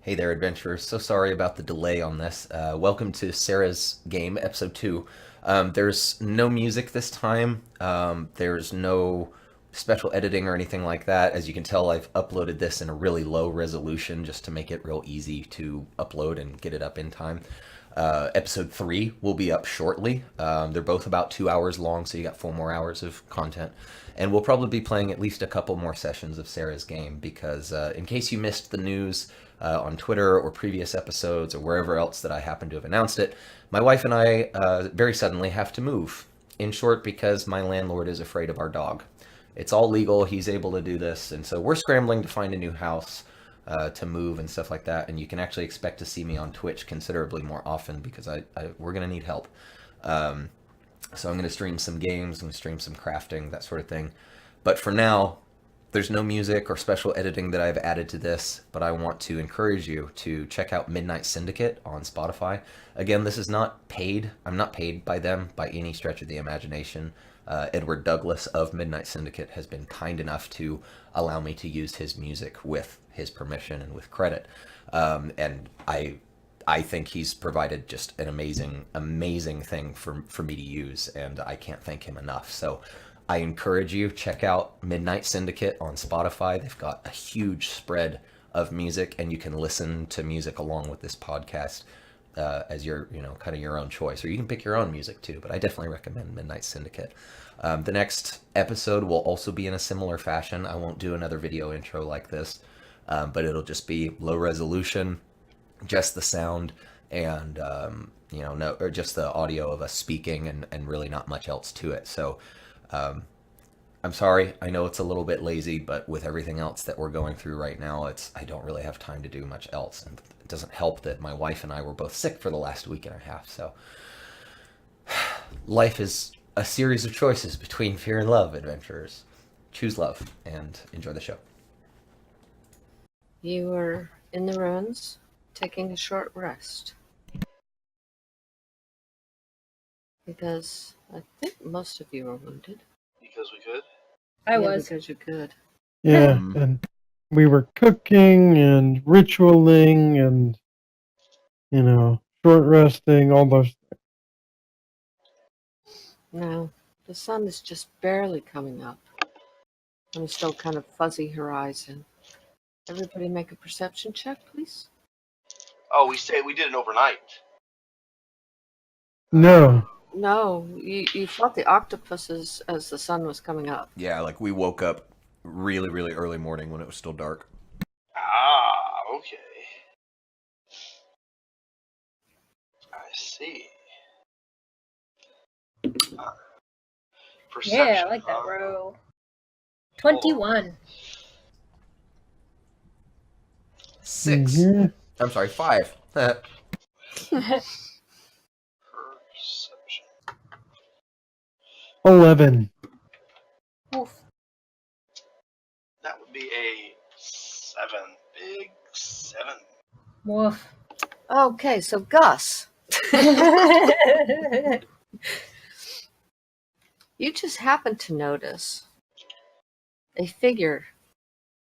Hey there, adventurers. So sorry about the delay on this. Welcome to Sarah's Game, Episode 2. There's no music this time. There's no special editing or anything like that. As you can tell, I've uploaded this in a really low resolution just to make it real easy to upload and get it up in time. Episode 3 will be up shortly. They're both about 2 hours long, so you got 4 more hours of content. And we'll probably be playing at least a couple more sessions of Sarah's Game because, in case you missed the news on Twitter or previous episodes or wherever else that I happen to have announced it, my wife and I very suddenly have to move. In short, because my landlord is afraid of our dog. It's all legal, he's able to do this, and so we're scrambling to find a new house to move and stuff like that. And you can actually expect to see me on Twitch considerably more often because we're going to need help. So I'm going to stream some games, I'm going to stream some crafting, that sort of thing. But for now, there's no music or special editing that I've added to this, but I want to encourage you to check out Midnight Syndicate on Spotify. Again, this is not paid. I'm not paid by them by any stretch of the imagination. Edward Douglas of Midnight Syndicate has been kind enough to allow me to use his music with his permission and with credit. And I think he's provided just an amazing thing for me to use, and I can't thank him enough. So I encourage you, check out Midnight Syndicate on Spotify. They've got a huge spread of music, and you can listen to music along with this podcast as your, kind of your own choice. Or you can pick your own music too, but I definitely recommend Midnight Syndicate. The next episode will also be in a similar fashion. I won't do another video intro like this, but it'll just be low resolution, just the sound, and no, or just the audio of us speaking, and really not much else to it. So I'm sorry, I know it's a little bit lazy, but with everything else that we're going through right now, I don't really have time to do much else. And it doesn't help that my wife and I were both sick for the last week and a half. So life is a series of choices between fear and love, adventurers. Choose love and enjoy the show. You were in the ruins, taking a short rest. Because I think most of you were wounded. Because we could. I was. Because you could. Yeah, and we were cooking and ritualing and, short resting, all those things. Now, the sun is just barely coming up on a still kind of fuzzy horizon. Everybody make a perception check, please. Oh, we did it overnight. No. No, you fought the octopuses as the sun was coming up. Yeah, like we woke up really, really early morning when it was still dark. Ah, okay. I see. Perception, Yeah, I like that roll. 21. 6. Mm-hmm. I'm sorry, 5. Perception. 11. Oof. That would be a 7. Big 7. Woof. Okay, so Gus, you just happened to notice a figure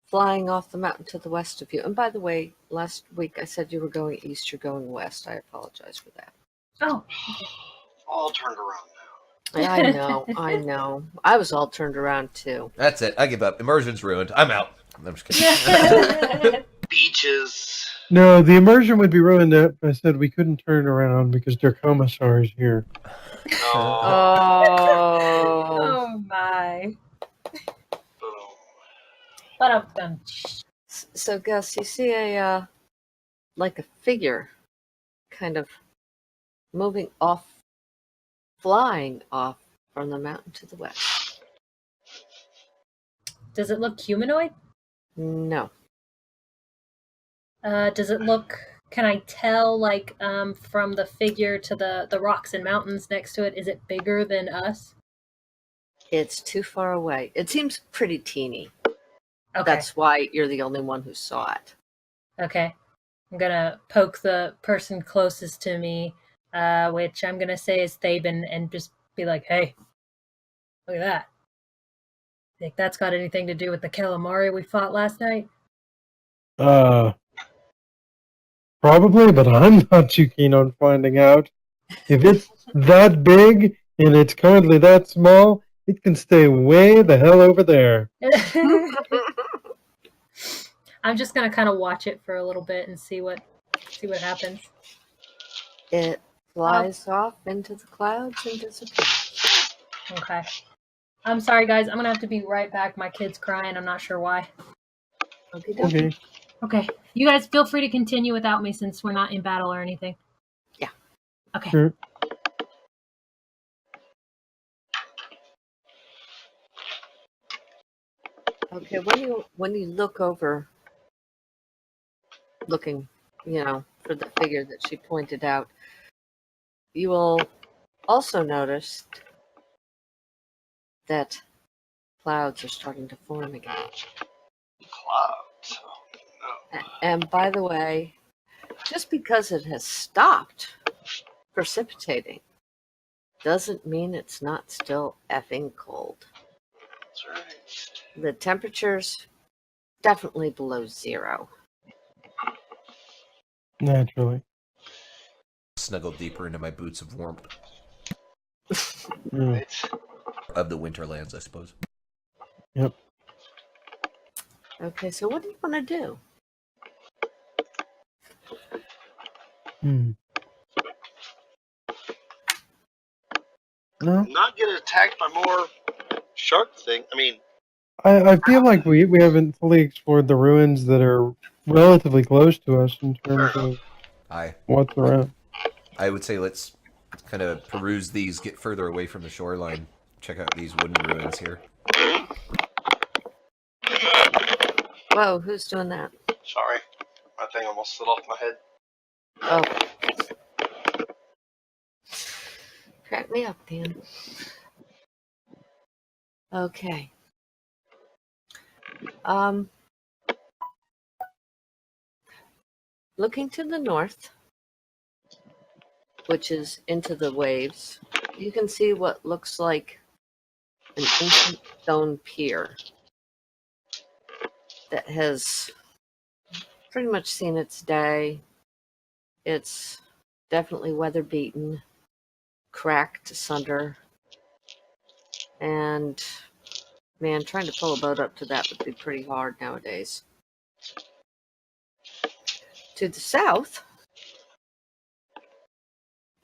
flying off the mountain to the west of you. And by the way, last week I said you were going east, you're going west. I apologize for that. Oh. All turned around now. I know. I was all turned around too. That's it. I give up. Immersion's ruined. I'm out. I'm just kidding. Beaches. No, the immersion would be ruined if I said we couldn't turn around because their commissar is here. Oh. Oh my. Boom. But I'm done. So Gus, you see a like a figure kind of moving off, flying off from the mountain to the west. Does it look humanoid? No. Does it look... Can I tell, from the figure to the rocks and mountains next to it, is it bigger than us? It's too far away. It seems pretty teeny. Okay. That's why you're the only one who saw it. Okay. I'm gonna poke the person closest to me, which I'm gonna say is Thaben, and just be like, hey, look at that. Think that's got anything to do with the calamari we fought last night? Probably, but I'm not too keen on finding out. If it's that big and it's currently that small, it can stay way the hell over there. I'm just gonna kind of watch it for a little bit and see what happens. It flies off into the clouds and disappears. Okay. I'm sorry, guys. I'm gonna have to be right back. My kid's crying. I'm not sure why. Okay. Okay. You guys feel free to continue without me since we're not in battle or anything. Yeah. Okay. Sure. Okay, when you look over, looking, for the figure that she pointed out, you will also notice that clouds are starting to form again. Clouds. Oh, no. And by the way, just because it has stopped precipitating doesn't mean it's not still effing cold. That's right. The temperature's definitely below zero. Naturally. Snuggle deeper into my boots of warmth Mm. Right. of the winterlands, I suppose. Yep. Okay, so what do you want to do? Hmm. No, Not get attacked by more shark thing. I mean, I feel like we haven't fully explored the ruins that are relatively close to us in terms of what's around. I would say let's kind of peruse these, get further away from the shoreline, check out these wooden ruins here. Whoa, who's doing that? sorry. My thing almost slid off my head. Oh. Crack me up, Dan. Okay. Looking to the north, which is into the waves, you can see what looks like an ancient stone pier that has pretty much seen its day. It's definitely weather beaten, cracked asunder, and man, trying to pull a boat up to that would be pretty hard nowadays. To the south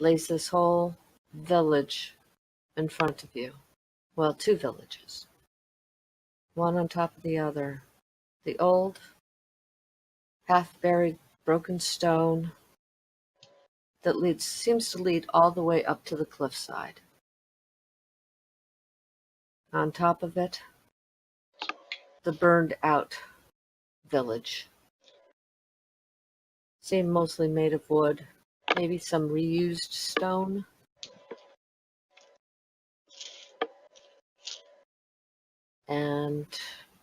lays this whole village in front of you. Well, two villages, one on top of the other. The old, half-buried, broken stone that seems to lead all the way up to the cliffside. On top of it, the burned-out village. Seemed mostly made of wood, maybe some reused stone. And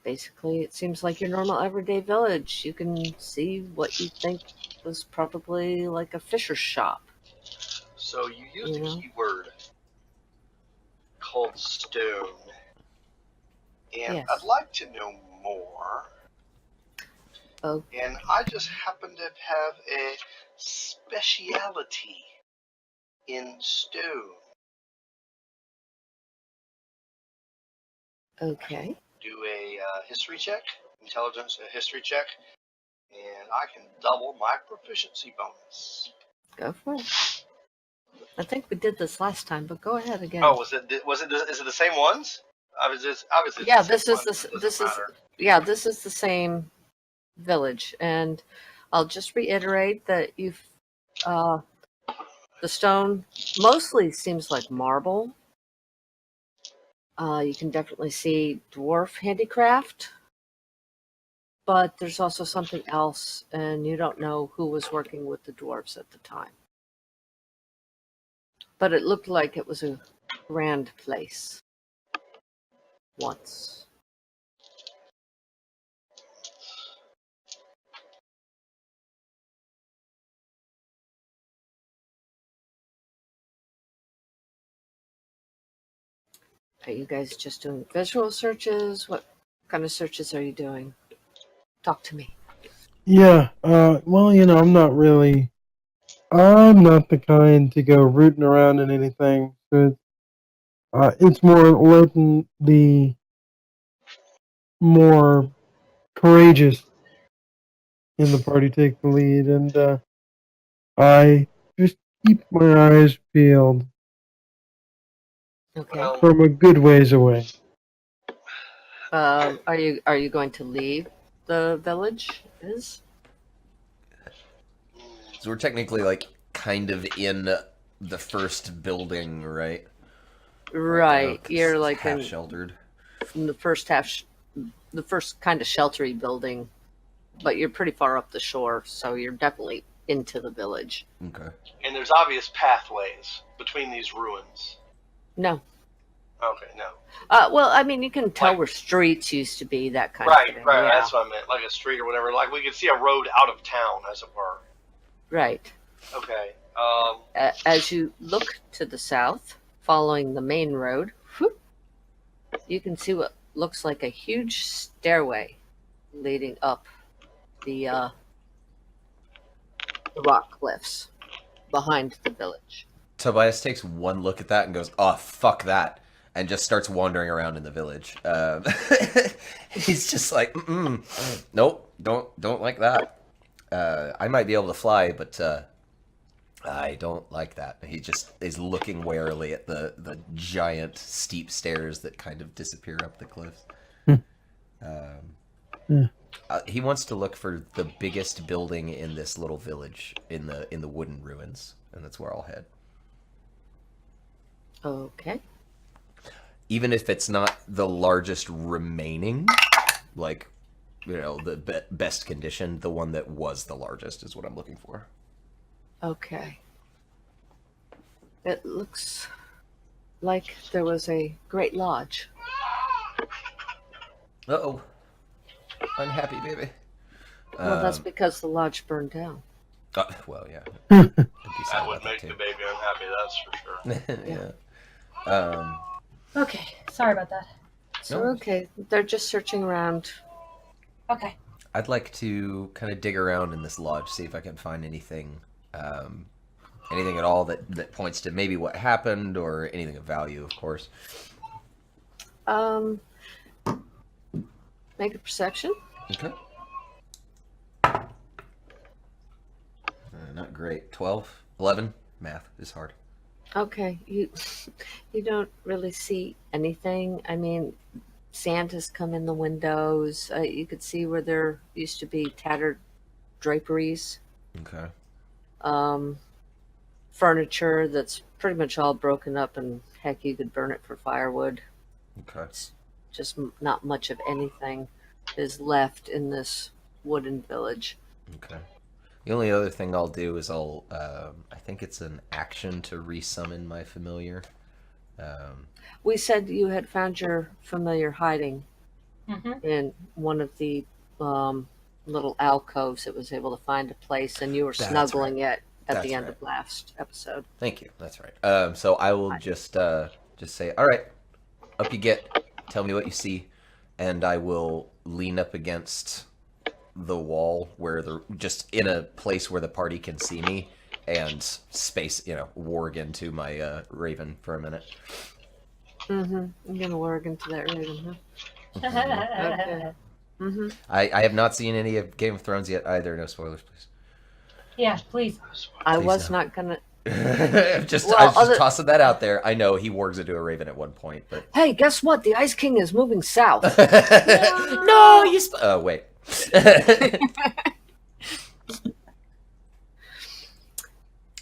basically, it seems like your normal everyday village. You can see what you think was probably like a fisher's shop. So you used You know? a keyword called stone. And Yes. I'd like to know more. Oh, And I just happen to have a speciality in stone. okay. Do a history check, intelligence history check, and I can double my proficiency bonus. Go for it. I think we did this last time, but go ahead again. Oh, is it the same ones? Obviously. Yeah, this is this is the same village, and I'll just reiterate that the stone mostly seems like marble. You can definitely see dwarf handicraft, but there's also something else, and you don't know who was working with the dwarves at the time. But it looked like it was a grand place once. Are you guys just doing visual searches? What kind of searches are you doing? Talk to me. Yeah. Well, I'm not really. I'm not the kind to go rooting around in anything. So it's more letting the more courageous in the party take the lead, and I just keep my eyes peeled Okay. Well, from a good ways away. Are you going to leave the village? Is So we're technically like kind of in the first building, right? Right now, right. 'cause You're it's like half in sheltered. the first the first kind of sheltery building, but you're pretty far up the shore, so you're definitely into the village. Okay. and there's obvious pathways between these ruins. No. Okay, no. Well, I mean, you can tell Like- where streets used to be, that kind of Right, thing. right. Yeah. That's what I meant. Like a street or whatever. Like we could see a road out of town, as it were. Right. Okay. As you look to the south, following the main road, whoop, you can see what looks like a huge stairway leading up the rock cliffs behind the village. Tobias takes one look at that and goes, "Oh, fuck that," and just starts wandering around in the village. He's just like, "Nope, don't like that. I might be able to fly, but I don't like that." He just is looking warily at the giant steep stairs that kind of disappear up the cliffs. He wants to look for the biggest building in this little village in the wooden ruins, and that's where I'll head. Okay. Even if it's not the largest remaining, like, the best condition, the one that was the largest is what I'm looking for. Okay. It looks like there was a great lodge. Uh-oh. Unhappy baby. Well, that's because the lodge burned down. Well, yeah. that Sad would about make that, the too. baby unhappy. That's for sure. Yeah. Okay, sorry about that. So, No. okay, they're just searching around. Okay. I'd like to kind of dig around in this lodge, see if I can find anything at all that points to maybe what happened or anything of value, of course. Make a perception. Okay. Not great. 12, 11. Math is hard. Okay, you don't really see anything. I mean, sand has come in the windows. You could see where there used to be tattered draperies, Okay. furniture that's pretty much all broken up, and heck, you could burn it for firewood. Okay. Just not much of anything is left in this wooden village. Okay. The only other thing I'll do is I think it's an action to resummon my familiar. We said you had found your familiar hiding Mm-hmm. in one of the little alcoves. It was able to find a place, and you were That's snuggling it at That's the end right. of last episode. Thank you. That's right. So I will just say, all right, up you get. Tell me what you see, and I will lean up against the wall just in a place where the party can see me, and warg into my raven for a minute. I'm gonna warg into that raven, huh? Okay. I have not seen any of Game of Thrones yet either. No spoilers, please. Yeah, please. I Please was no. not gonna. I was just Well, tossing that out there. I know he wargs into a raven at one point, but Hey, guess what? The Ice King is moving south. no, you. Oh wait.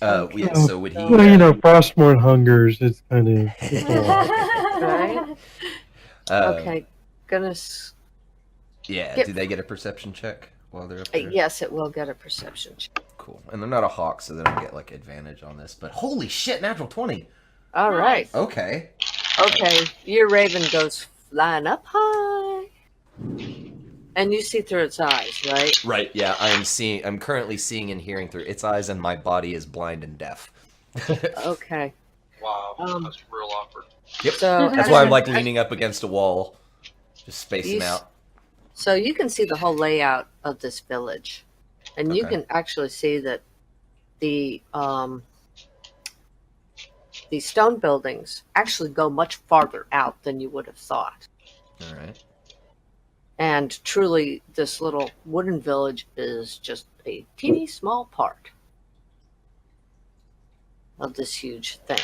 Yeah. So would he? Well, Frostmourne hungers. It's kind of. Right? Okay. Gonna. Yeah. Get- Do they get a perception check while they're up there? Yes, it will get a perception check. Cool. And they're not a hawk, so they don't get like advantage on this. But holy shit, natural 20. All right. Okay. Okay. Your raven goes flying up high, and you see through its eyes, right? Right. Yeah. I'm currently seeing and hearing through its eyes, and my body is blind and deaf. Okay. Wow, Um, that's real awkward. Yep. So That's why I'm like leaning up against a wall, just spacing You s- out. So you can see the whole layout of this village. And you Okay. can actually see that the stone buildings actually go much farther out than you would have thought. All right. And truly, this little wooden village is just a teeny small part of this huge thing.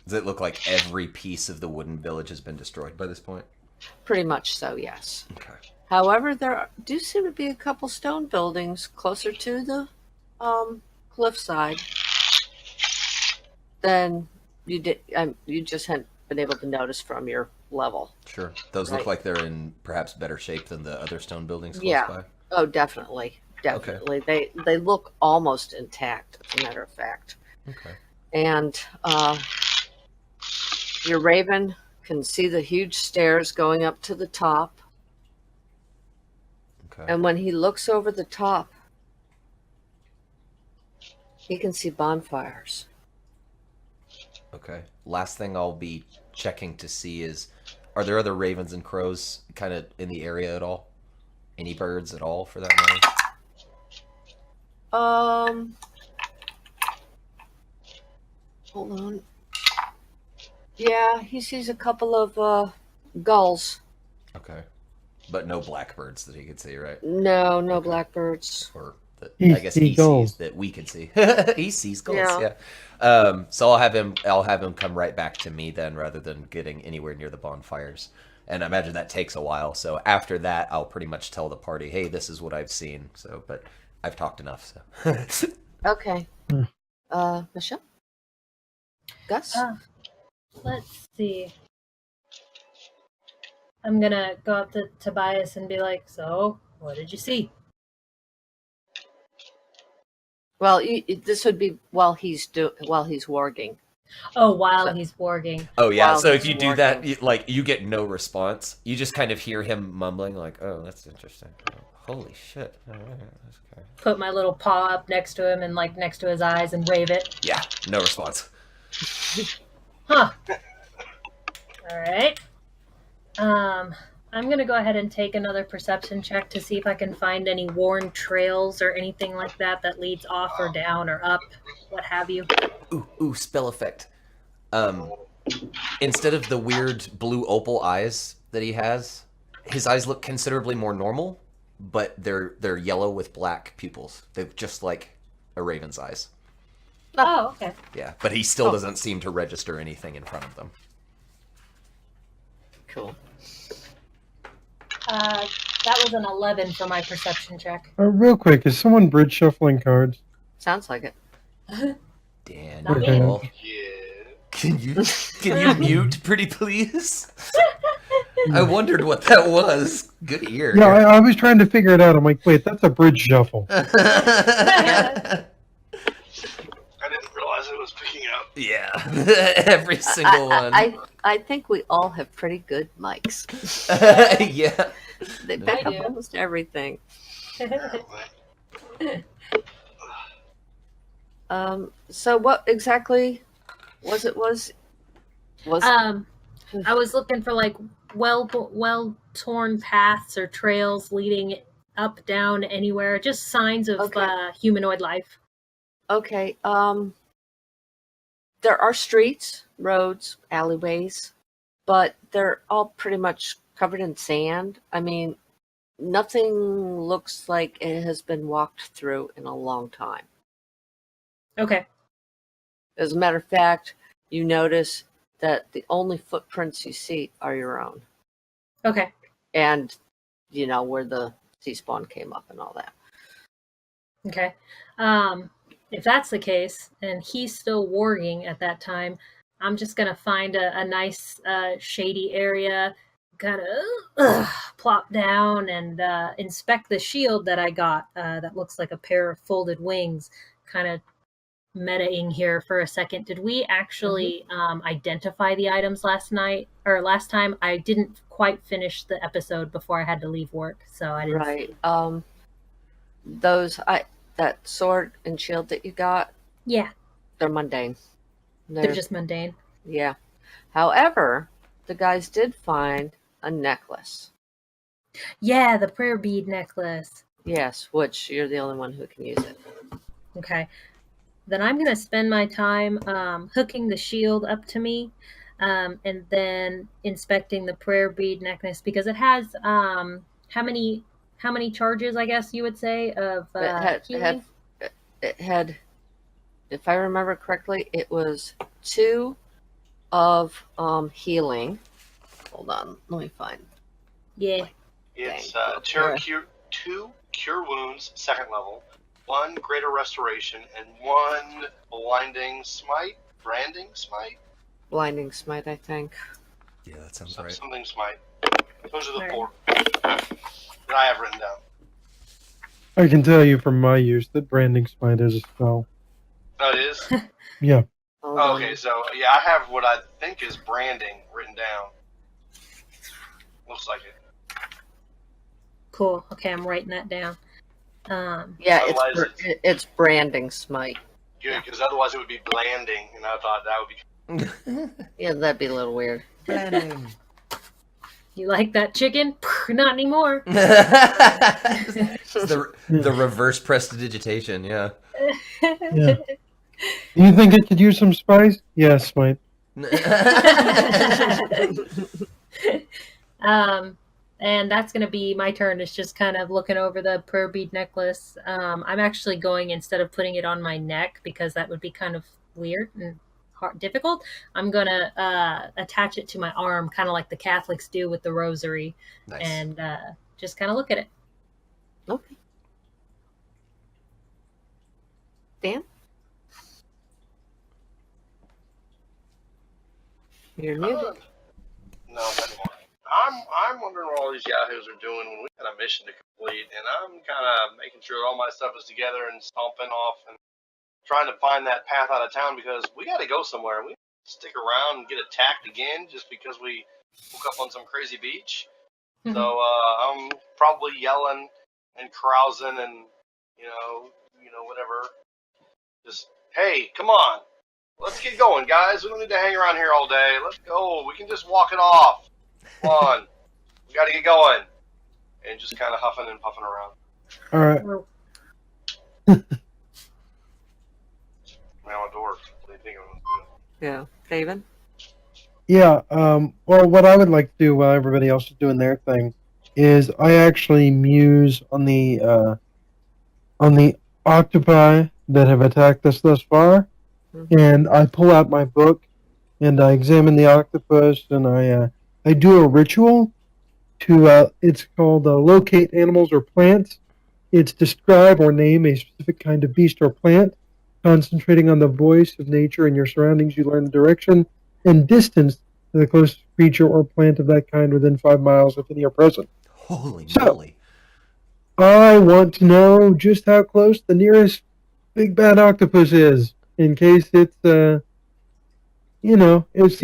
Does it look like every piece of the wooden village has been destroyed by this point? Pretty much so, yes. Okay. However, there do seem to be a couple stone buildings closer to the cliffside than you did. You just hadn't been able to notice from your level. Sure. Those look Right. like they're in perhaps better shape than the other stone buildings close Yeah. by. Oh, definitely, definitely. They look almost intact, as a matter of fact. Okay. And your raven can see the huge stairs going up to the top. Okay. And when he looks over the top, he can see bonfires. Okay. Last thing I'll be checking to see is, are there other ravens and crows kind of in the area at all? Any birds at all, for that matter? Hold on. Yeah, he sees a couple of gulls. Okay. But no blackbirds that he could see, right? No Okay. blackbirds. Or that He I guess sees he gulls. sees that we could see. He sees gulls, Yeah. yeah. So I'll have him come right back to me then, rather than getting anywhere near the bonfires. And I imagine that takes a while. So after that, I'll pretty much tell the party, hey, this is what I've seen. So, but I've talked enough. So. Okay. Hmm. Michelle? Gus? Let's see. I'm gonna go up to Tobias and be like, "So, what did you see?" Well, this would be while he's warging. Oh, while So- he's warging. Oh yeah. While So if he's you do that, working. you get no response. You just kind of hear him mumbling, like, "Oh, that's interesting. Oh, holy shit! All right, that's okay." Put my little paw up next to him and like next to his eyes and wave it. Yeah, no response. Huh. All right. I'm gonna go ahead and take another perception check to see if I can find any worn trails or anything like that that leads off or down or up, what have you. Ooh, spell effect. Instead of the weird blue opal eyes that he has, his eyes look considerably more normal, but they're yellow with black pupils. They're just like a raven's eyes. Oh, okay. Yeah, but he still doesn't seem to register anything in front of them. Cool. That was an 11 for my perception check. Real quick, is someone bridge shuffling cards? Sounds like it. Daniel, Yeah. can you mute, pretty please? I wondered what that was. Good ear. Yeah, I was trying to figure it out. I'm like, wait, that's a bridge shuffle. I didn't realize it was picking up. Yeah, every single one. I think we all have pretty good mics. Yeah. They pick I up do. almost everything. So what exactly was it? Was I was looking for like well torn paths or trails leading up, down, anywhere, just signs of Okay. humanoid life. okay. There are streets, roads, alleyways, but they're all pretty much covered in sand. I mean, nothing looks like it has been walked through in a long time. Okay. As a matter of fact, you notice that the only footprints you see are your own, Okay. and where the sea spawn came up and all that. Okay. If that's the case, and he's still warging at that time, I'm just gonna find a nice shady area, kind of plop down and inspect the shield that I got. That looks like a pair of folded wings. Kind of metaing here for a second. Did we actually identify the items last night or last time? I didn't quite finish the episode before I had to leave work, so I didn't. Right. That sword and shield that you got, Yeah, they're mundane. they're just mundane. Yeah. However, the guys did find a necklace. Yeah, the prayer bead necklace. Yes, which you're the only one who can use it. Okay. Then I'm going to spend my time hooking the shield up to me, and then inspecting the prayer bead necklace, because it has how many charges, I guess you would say, of healing? It had, if I remember correctly, it was 2 of healing. Hold on, let me find. Yeah. It's Dang. two cure wounds, second level, 1 greater restoration, and 1 blinding smite, branding smite. Blinding smite, I think. Yeah, that sounds right. Something smite. Those are the Right. 4 that I have written down. I can tell you from my use that branding smite is a spell. Oh, it is? Yeah. Hold Oh, on. okay, so yeah, I have what I think is branding written down. Looks like it. Cool. Okay, I'm writing that down. Yeah, Otherwise it's branding smite. Good, because otherwise it would be blanding, and I thought that would be. Yeah, that'd be a little weird. Branding. You like that chicken? Not anymore. It's the reverse prestidigitation, yeah. Yeah. Do you think it could use some spice? Yes, smite. And that's going to be my turn. It's just kind of looking over the prayer bead necklace. I'm actually going, instead of putting it on my neck, because that would be kind of weird and difficult, I'm going to attach it to my arm, kind of like the Catholics do with the rosary. Nice. And just kind of look at it. Okay. Dan? You're muted. No, not anymore. I'm wondering what all these yahoos are doing when we got a mission to complete, and I'm kind of making sure all my stuff is together and stomping off and trying to find that path out of town, because we got to go somewhere. We stick around and get attacked again just because we woke up on some crazy beach. Mhm. So I'm probably yelling and carousing and you know whatever. Just, hey, come on, let's get going, guys. We don't need to hang around here all day. Let's go. We can just walk it off. Come on, we got to get going. And just kind of huffing and puffing around. All right. Now a door. What do you think I'm gonna do? Yeah. David? Yeah. Well, what I would like to do while everybody else is doing their thing is I actually muse on the octopi that have attacked us thus far, and I pull out my book and I examine the octopus, and I do a ritual to it's called locate animals or plants. It's describe or name a specific kind of beast or plant. Concentrating on the voice of nature and your surroundings, you learn the direction and distance to the closest creature or plant of that kind within 5 miles of any are present. Holy So, moly. I want to know just how close the nearest big bad octopus is, in case it's see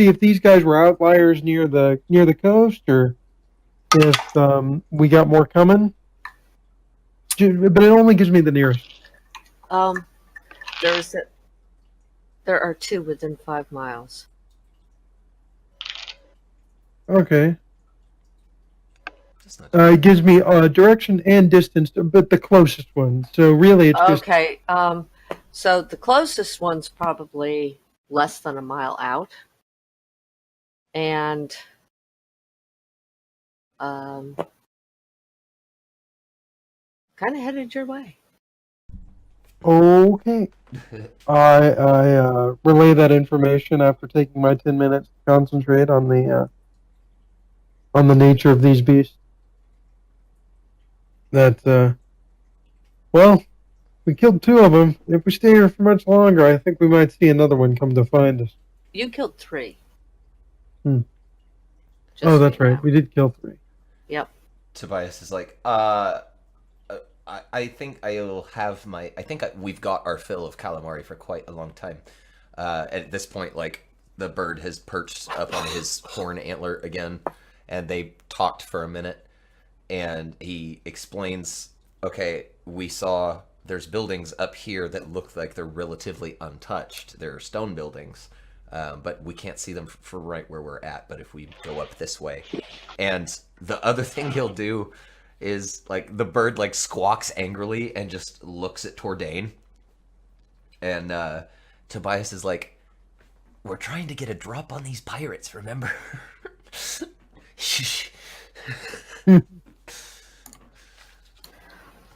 if these guys were outliers near the coast, or if we got more coming. But it only gives me the nearest. There are 2 within 5 miles. Okay. That's not It gives me direction and distance, but the closest one. So really, it's just Okay. So the closest one's probably less than a mile out, and kind of headed your way. okay. I relay that information after taking my 10 minutes to concentrate on the nature of these beasts. That well, we killed 2 of them. If we stay here for much longer, I think we might see another one come to find us. You killed 3. Hmm. Just Oh, that's so you right. know. We did kill 3. Yep. Tobias is like, I think we've got our fill of calamari for quite a long time. At this point, like, the bird has perched up on his horn antler again, and they talked for a minute, and he explains, okay, we saw there's buildings up here that look like they're relatively untouched. They're stone buildings, but we can't see them for right where we're at, but if we go up this way. And the other thing he'll do is like the bird like squawks angrily and just looks at Tordain. And Tobias is like, "We're trying to get a drop on these pirates, remember?" Shh.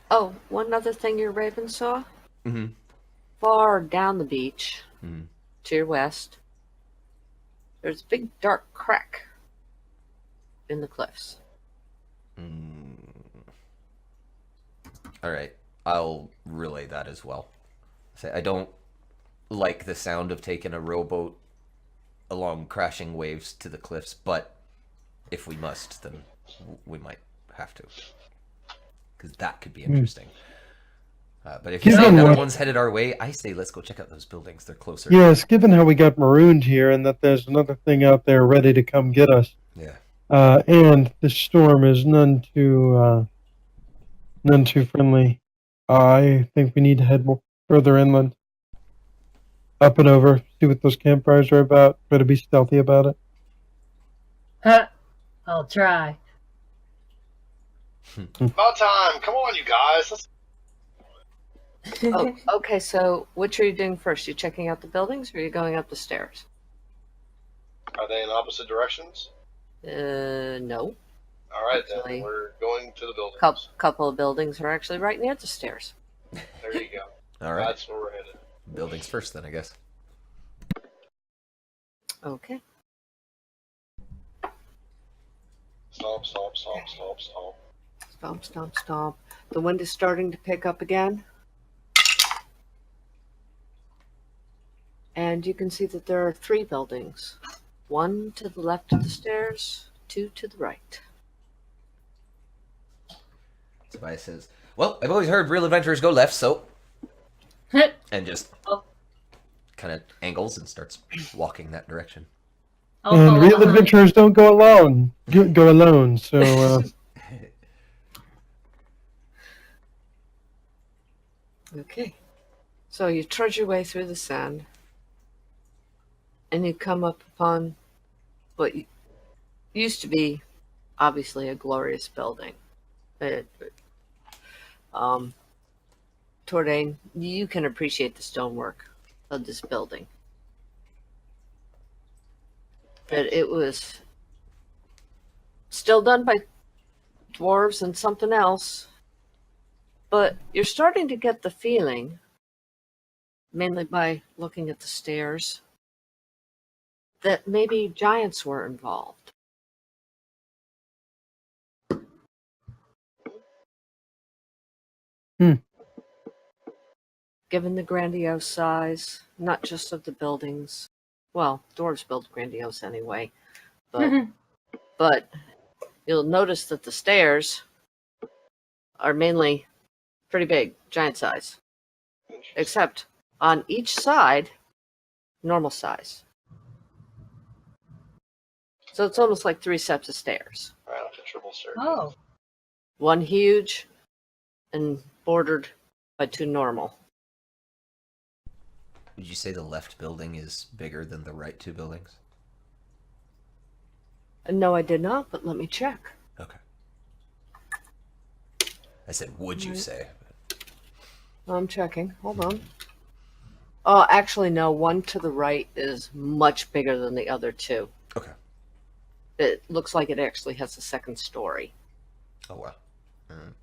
Oh, one other thing your raven saw? Mm-hmm. Far down the beach, Mm-hmm. to your west, there's a big dark crack in the cliffs. All right, I'll relay that as well. Say I don't like the sound of taking a rowboat along crashing waves to the cliffs, but if we must, then we might have to, because that could be interesting. But if you say Given another what- one's headed our way, I say let's go check out those buildings. They're closer. Yes, given how we got marooned here and that there's another thing out there ready to come get us, Yeah. and the storm is none too friendly, I think we need to head further inland. Up and over, see what those campfires are about, try to be stealthy about it. Huh. I'll try. About time. Come on, you guys. Let's... Oh, okay, so which are you doing first? You checking out the buildings or are you going up the stairs? Are they in opposite directions? No. All right, Actually- then we're going to the buildings. Couple of buildings are actually right near the stairs. There you go. All right. That's where we're headed. Buildings first, then I guess. Okay. Stomp, stomp, stomp, stomp, stomp. Stomp, stomp, stomp. The wind is starting to pick up again. And you can see that there are 3 buildings. 1 to the left of the stairs, 2 to the right. Tobias says, "Well, I've always heard real adventurers go left, so..." And just Oh. kind of angles and starts walking that direction. I'll And follow real behind. adventurers don't go alone. Go alone. So Okay. So you trudge your way through the sand. And you come up upon what used to be, obviously, a glorious building. Tordain, you can appreciate the stonework of this building. That it was still done by dwarves and something else, but you're starting to get the feeling, mainly by looking at the stairs, that maybe giants were involved. Given the grandiose size, not just of the buildings, well, dwarves build grandiose anyway, but you'll notice that the stairs are mainly pretty big, giant size, except on each side, normal size. So it's almost like 3 sets of stairs. Right up to triple staircase. Oh. One huge and bordered by 2 normal. Would you say the left building is bigger than the right 2 buildings? No, I did not, but let me check. Okay. I said, would you say? I'm checking. Hold on. Oh, actually, no. One to the right is much bigger than the other 2. Okay. It looks like it actually has a 2nd story. Oh, wow. Mm.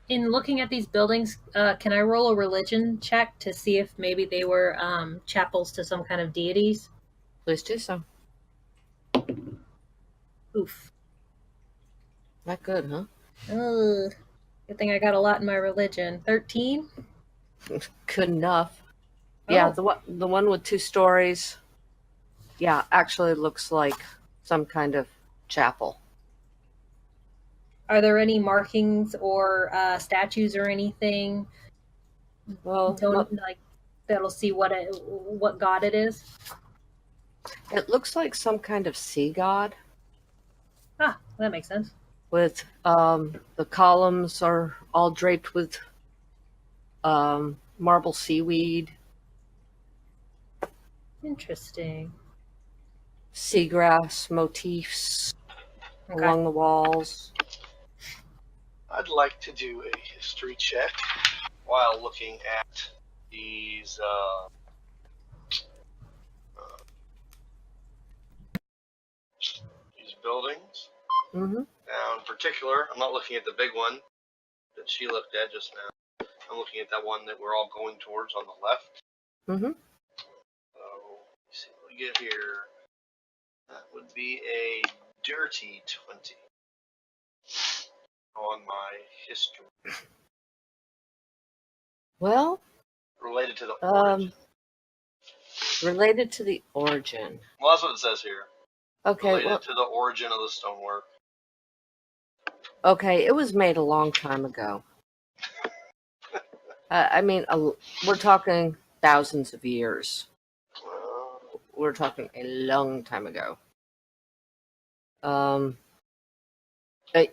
In looking at these buildings, can I roll a religion check to see if maybe they were chapels to some kind of deities? Please do so. Oof. Not good, huh? Ugh. Good thing I got a lot in my religion. 13? Good enough. Yeah, Oh. the one with 2 stories. Yeah, actually looks like some kind of chapel. Are there any markings or statues or anything? Well, Don't like that'll see what god it is. it looks like some kind of sea god. Ah, that makes sense. With the columns are all draped with marble seaweed, Interesting. seagrass motifs Okay. along the walls. I'd like to do a history check while looking at these buildings. Mm-hmm. Now, in particular, I'm not looking at the big one that she looked at just now. I'm looking at that one that we're all going towards on the left. Mm-hmm. So, let's see what we get here. That would be a dirty 20 on my history. Well, Related to the origin. related to the origin. Well, that's what it says here. Okay, Related to the origin of the stonework. okay, it was made a long time ago. I mean, we're talking thousands of years. We're talking a long time ago.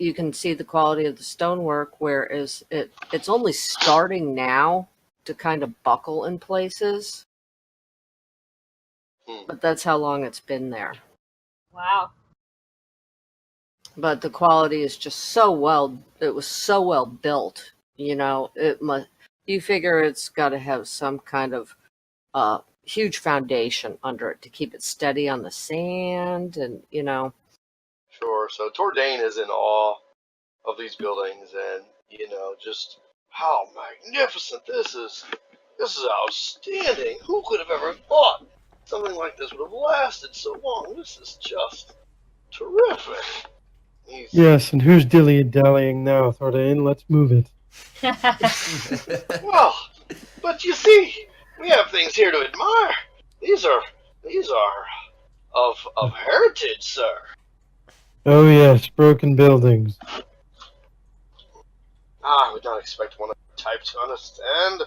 You can see the quality of the stonework, whereas it's only starting now to kind of buckle in places. But that's how long it's been there. Wow. But the quality is just so well. It was so well built. You know, it must. You figure it's got to have some kind of huge foundation under it to keep it steady on the sand, and you know. Sure. So Tordain is in awe of these buildings, and just how magnificent this is. This is outstanding. Who could have ever thought something like this would have lasted so long? This is just terrific. Yes, and who's dilly-dallying now, Thordain? Let's move it. Well, but you see, we have things here to admire. These are of heritage, sir. Oh yes, broken buildings. I would not expect one of the type to understand.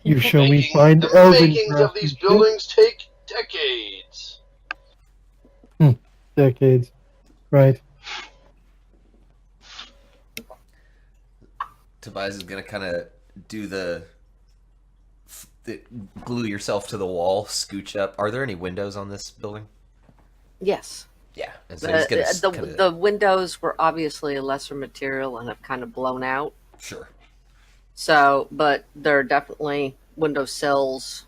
You show me find The elven makings of these craftsmanship. buildings take decades. Decades. Right. Tobias is gonna kind of do the glue yourself to the wall, scooch up. Are there any windows on this building? Yes. Yeah, and so he's gonna The windows were obviously a lesser material and have kind of blown out. Sure. So, but there are definitely window sills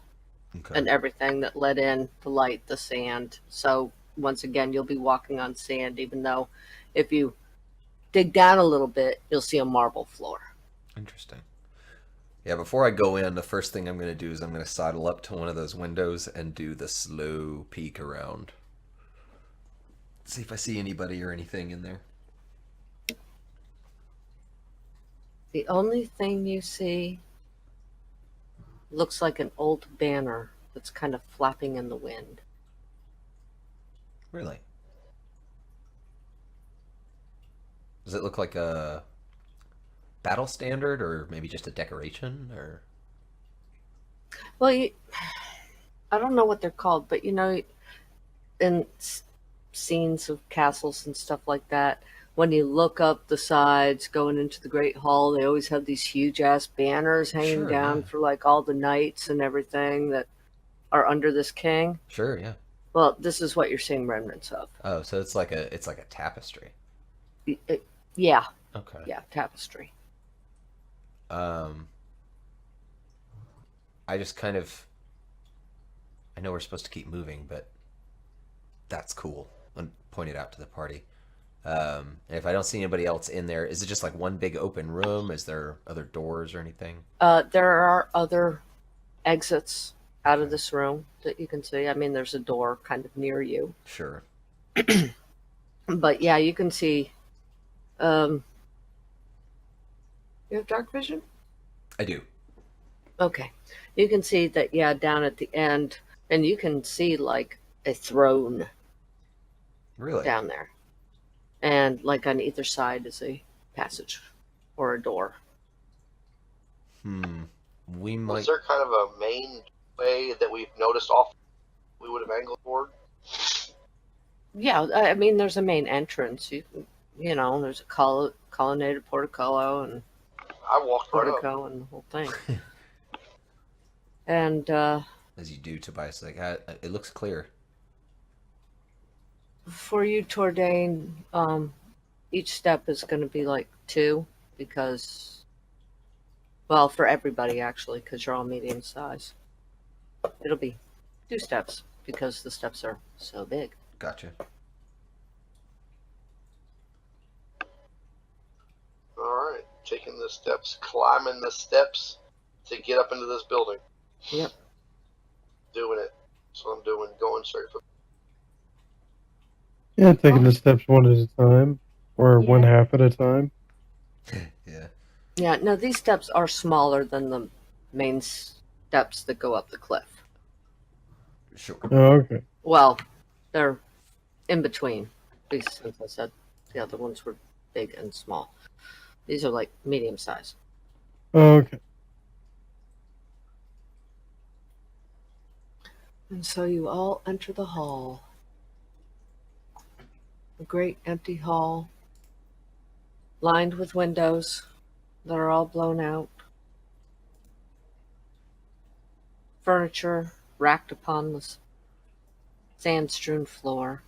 Okay. and everything that let in the light, the sand. So once again, you'll be walking on sand, even though if you dig down a little bit, you'll see a marble floor. Interesting. Yeah, before I go in, the first thing I'm going to do is I'm going to sidle up to one of those windows and do the slow peek around. See if I see anybody or anything in there. The only thing you see looks like an old banner that's kind of flapping in the wind. Really? Does it look like a battle standard or maybe just a decoration or Well, I don't know what they're called, but in scenes of castles and stuff like that, when you look up the sides going into the Great Hall, they always have these huge ass banners hanging Sure, down yeah. for like all the knights and everything that are under this king. Sure, yeah. Well, this is what you're seeing remnants of. Oh, so it's like a tapestry. Yeah, Okay. yeah, tapestry. I just kind of I know we're supposed to keep moving, but that's cool. And point it out to the party. And if I don't see anybody else in there, is it just like one big open room? Is there other doors or anything? There are other exits out of this room that you can see. I mean, there's a door kind of near you. Sure. But yeah, you can see. You have dark vision? I do. Okay. You can see that, yeah, down at the end, and you can see like a throne Really? down there. And like on either side is a passage or a door. We might. Was there kind of a main way that we've noticed off we would have angled toward? Yeah, I mean, there's a main entrance. There's a colonnaded portico and I walked right up. portico and the whole thing. And As you do, Tobias, like it looks clear. for you, Tordain, each step is going to be like 2. because, well, for everybody actually, because you're all medium size. It'll be 2 steps because the steps are so big. Gotcha. All right, taking the steps, climbing the steps to get up into this building. Yep. Doing it. That's what I'm doing. Going straight for. Yeah, taking the steps one at a time, or one half at a time. Yeah. Yeah, no, these steps are smaller than the main steps that go up the cliff. Sure. Oh, okay. Well, they're in between. These, since I said the other ones were big and small. These are like medium size. Oh, okay. And so you all enter the hall. A great empty hall, lined with windows that are all blown out. Furniture racked upon the sand-strewn floor.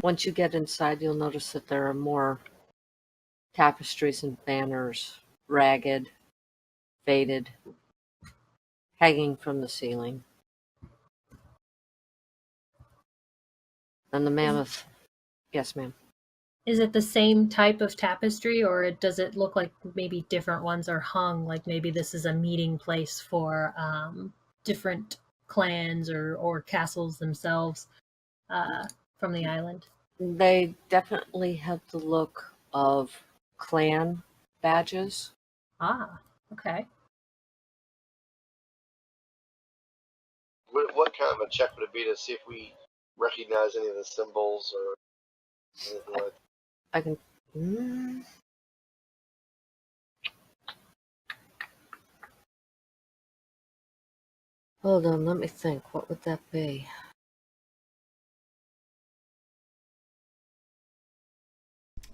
Once you get inside, you'll notice that there are more tapestries and banners, ragged, faded, hanging from the ceiling. And the mammoth. Yes, ma'am. Is it the same type of tapestry, or does it look like maybe different ones are hung? Like maybe this is a meeting place for different clans or castles themselves from the island? They definitely have the look of clan badges. Ah, okay. What kind of a check would it be to see if we recognize any of the symbols or anything like that? I can. Hold on, let me think. What would that be?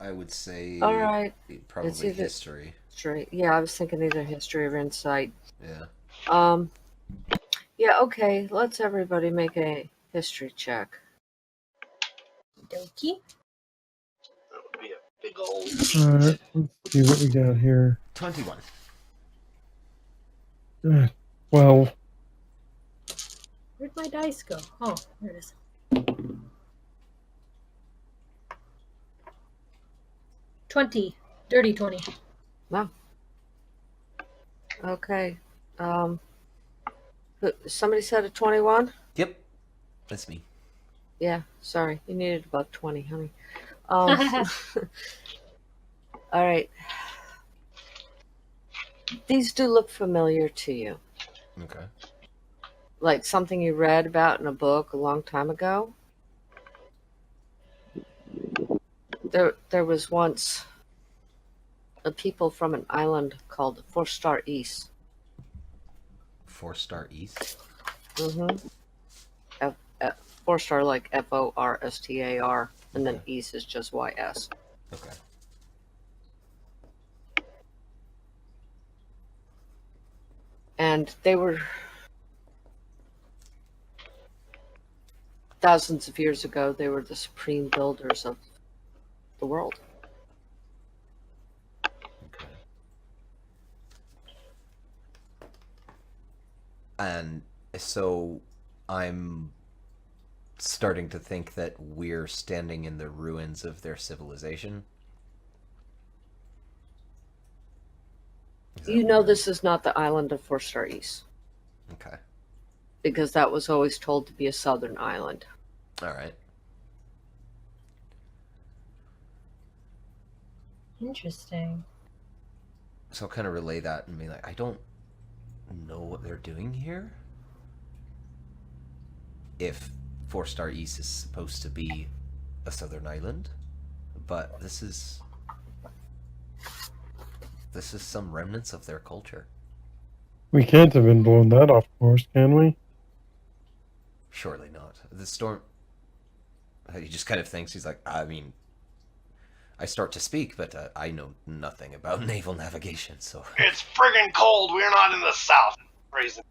I would say All right. probably It's either- history. History. Yeah, I was thinking either history or insight. Yeah. Yeah, okay. Let's everybody make a history check. Dokie. That would be a big old. Alright, let's see what we got here. 21. 12. Where'd my dice go? Oh, there it is. 20. Dirty 20. Wow. Okay. Somebody said a 21? Yep. That's me. Yeah, sorry. You needed about 20, honey. All right. These do look familiar to you. Okay. Like something you read about in a book a long time ago. There was once a people from an island called 4-Star East. 4-Star East? Mm-hmm. 4-Star like FORSTAR, and then East is just YS. Okay. And they were thousands of years ago. They were the supreme builders of the world. Okay. And so I'm starting to think that we're standing in the ruins of their civilization. You know this is not the island of 4-Star East. Okay. Because that was always told to be a southern island. All right. Interesting. So I'll kind of relay that and be like, I don't know what they're doing here. If 4-Star East is supposed to be a southern island, but this is some remnants of their culture. We can't have been blowing that off course, can we? Surely not. The storm. He just kind of thinks, he's like, I mean, I start to speak, but I know nothing about naval navigation, so. It's friggin' cold. We're not in the south. Reason.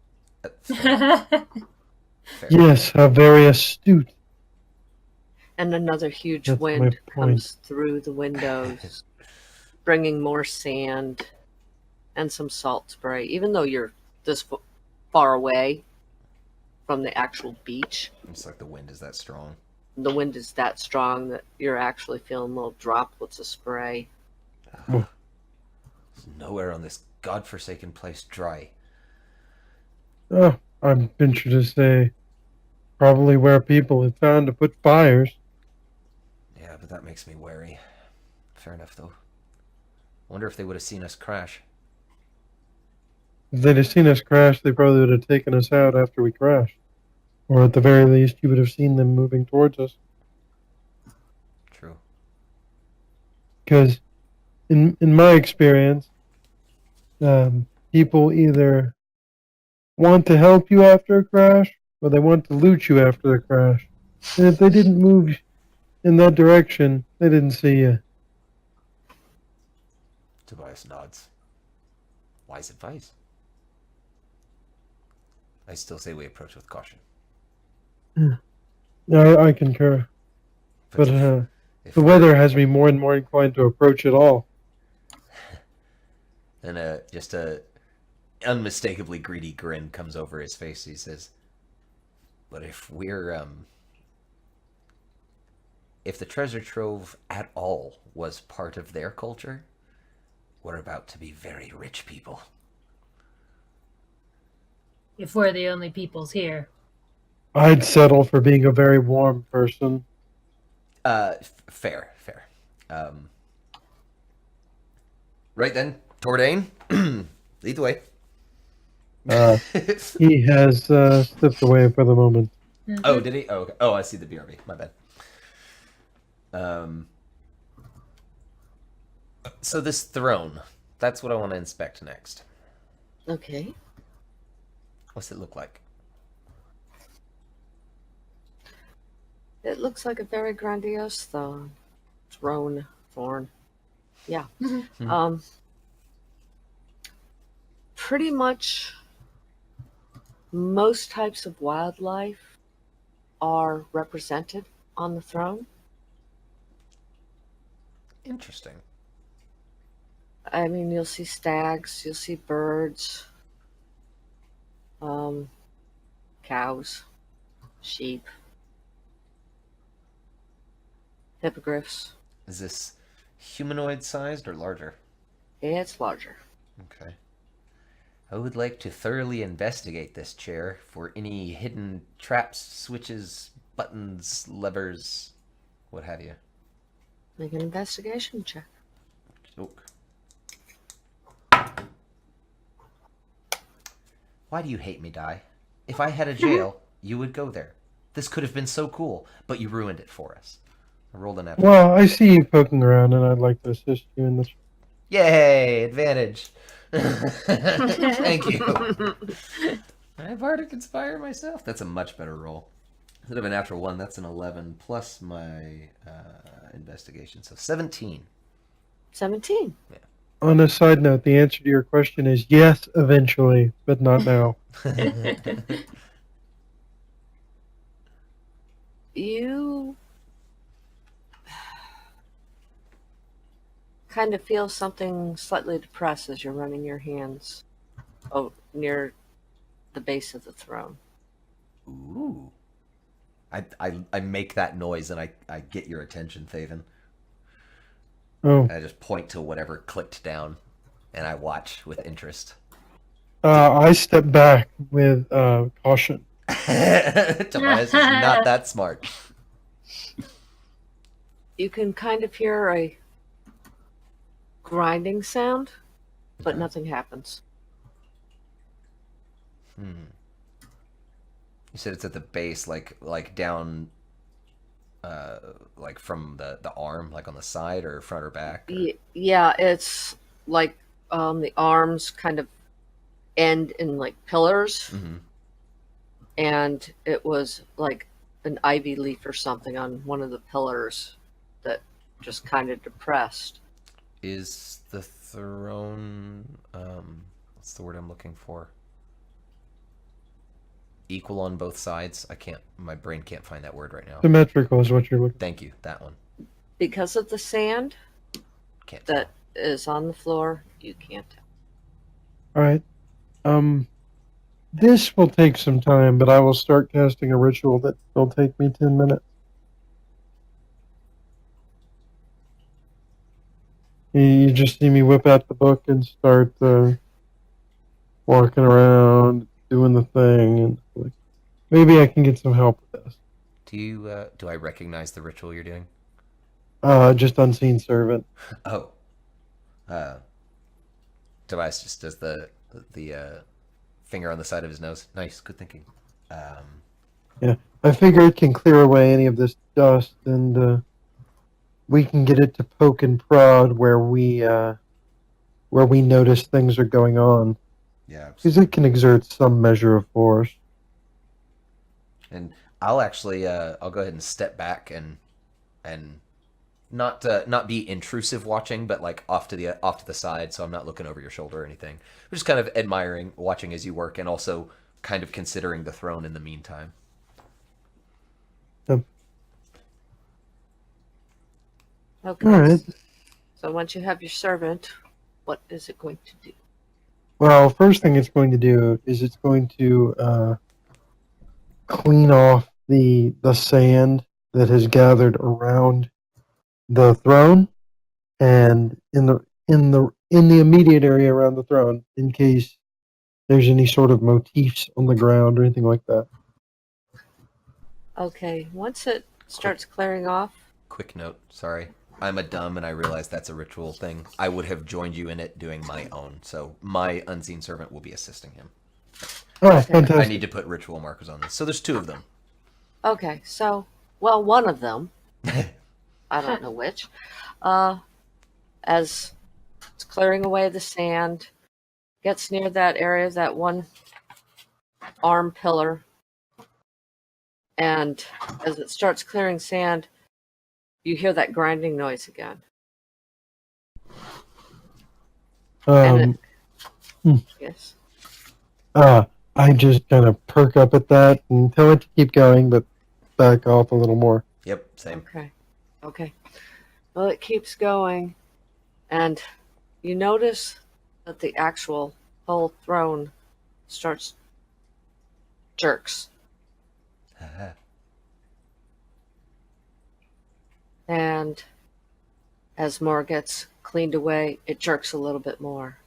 Fair. Fair. Yes, how very astute. And another huge That's my wind point. comes through the windows bringing more sand and some salt spray, even though you're this far away from the actual beach. It's like the wind is that strong. The wind is that strong that you're actually feeling little droplets of spray. Oh. There's nowhere on this godforsaken place dry. Oh, I'm venture to say, probably where people have found to put fires. Yeah, but that makes me wary. Fair enough, though. Wonder if they would have seen us crash. If they'd have seen us crash, they probably would have taken us out after we crashed. Or at the very least, you would have seen them moving towards us. True. Because in my experience, people either want to help you after a crash, or they want to loot you after a crash. And if they didn't move in that direction, they didn't see you. Tobias nods. Wise advice. I still say we approach with caution. I concur. But if the weather has me more and more inclined to approach it all. And just a unmistakably greedy grin comes over his face. He says, "But if we're if the treasure trove at all was part of their culture, we're about to be very rich people." If we're the only peoples here. I'd settle for being a very warm person. Fair. Right then, Tordain, lead the way. He has stepped away for the moment. Mhm. Oh, did he? Oh, okay. Oh, I see the BRB. My bad. So this throne, that's what I want to inspect next. Okay. What's it look like? It looks like a very grandiose thorn. Yeah. Mhm. Pretty much most types of wildlife are represented on the throne. Interesting. I mean, you'll see stags, you'll see birds, cows, sheep, hippogriffs. Is this humanoid sized or larger? It's larger. Okay. I would like to thoroughly investigate this chair for any hidden traps, switches, buttons, levers, what have you. Make an investigation check. Oak. Why do you hate me, Di? If I had a jail, you would go there. This could have been so cool, but you ruined it for us. I rolled an natural. Well, I see you poking around, and I'd like to assist you in this. Yay! Advantage. Thank you. I have Bardic Inspire myself. That's a much better roll. Instead of a natural 1, that's an 11 plus my investigation. So 17. 17. On a side note, the answer to your question is yes, eventually, but not now. You kind of feel something slightly depressed as you're running your hands near the base of the throne. Ooh. I make that noise and I get your attention, Thaven. Oh, I just point to whatever clicked down and I watch with interest. I step back with caution. Tobias is not that smart. You can kind of hear a grinding sound, but nothing happens. You said it's at the base, like down, like from the arm, like on the side or front or back. Or... Yeah, it's like the arms kind of end in like pillars, Mm-hmm. and it was like an ivy leaf or something on one of the pillars that just kind of depressed. Is the throne, what's the word I'm looking for? Equal on both sides? My brain can't find that word right now. Symmetrical is what you're looking for. Thank you, that one. Because of the sand Can't that is on the floor, you can't tell. All right. This will take some time, but I will start casting a ritual that will take me 10 minutes. You just see me whip out the book and start walking around, doing the thing, and like, maybe I can get some help with this. Do I recognize the ritual you're doing? Just unseen servant. Oh. Tobias just does the finger on the side of his nose. Nice, good thinking. Yeah, I figure it can clear away any of this dust, and we can get it to poke and prod where we notice things are going on, Yeah, because it can exert some measure of force. and I'll actually I'll go ahead and step back and not be intrusive watching, but like off to the side, so I'm not looking over your shoulder or anything. I'm just kind of admiring, watching as you work, and also kind of considering the throne in the meantime. Yep. Okay. All right. So once you have your servant, what is it going to do? Well, first thing it's going to do is it's going to clean off the sand that has gathered around the throne and in the immediate area around the throne, in case there's any sort of motifs on the ground or anything like that. Okay. Once it starts clearing off. Quick note, sorry. I'm a dumb and I realize that's a ritual thing. I would have joined you in it doing my own, so my unseen servant will be assisting him. Oh, Okay. fantastic. I need to put ritual markers on this. So there's two of them. Okay. So, well, one of them, I don't know which, as it's clearing away the sand, gets near that area, that one arm pillar, and as it starts clearing sand, you hear that grinding noise again. And yes. I just kind of perk up at that and tell it to keep going, but back off a little more. Yep, same. Okay. Well, it keeps going, and you notice that the actual whole throne starts jerks. And as more gets cleaned away, it jerks a little bit more.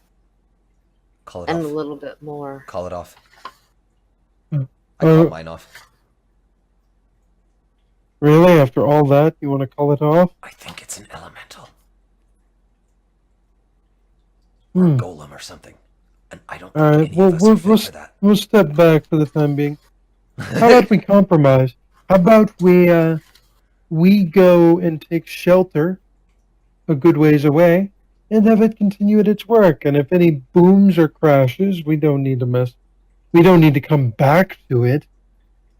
Call it And off. a little bit more. Call it off. Hmm. I call mine off. Really? After all that, you want to call it off? I think it's an elemental. Or a golem or something. And I don't think any of us are fit for that. We'll step back for the time being. How about we compromise? How about we go and take shelter a good ways away and have it continue at its work? And if any booms or crashes, we don't need to come back to it.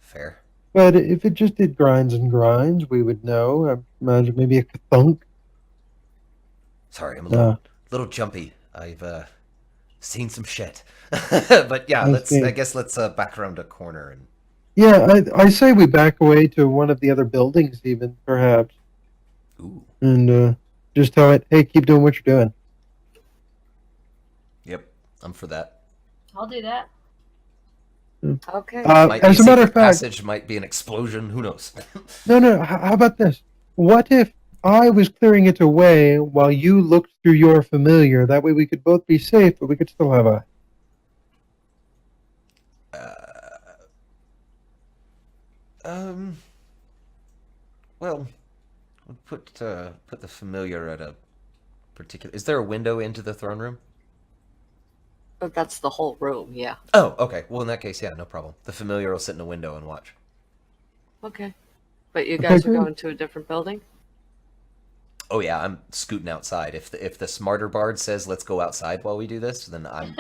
Fair. But if it just did grinds and grinds, we would know. I imagine maybe a thunk. Sorry, I'm a little jumpy. I've seen some shit. But yeah, I guess let's back around a corner and. Yeah, I say we back away to one of the other buildings, even perhaps. Ooh. And just tell it, hey, keep doing what you're doing. Yep, I'm for that. I'll do that. Okay. As a matter of fact, passage might be an explosion. Who knows? No. How about this? What if I was clearing it away while you looked through your familiar? That way we could both be safe, but we could still have a. Well, we'll put the familiar at a particular. Is there a window into the throne room? But that's the whole room, yeah. Oh, okay. Well, in that case, yeah, no problem. The familiar will sit in a window and watch. Okay. But you guys are going to a different building? Oh yeah, I'm scooting outside. If the smarter bard says let's go outside while we do this, then I'm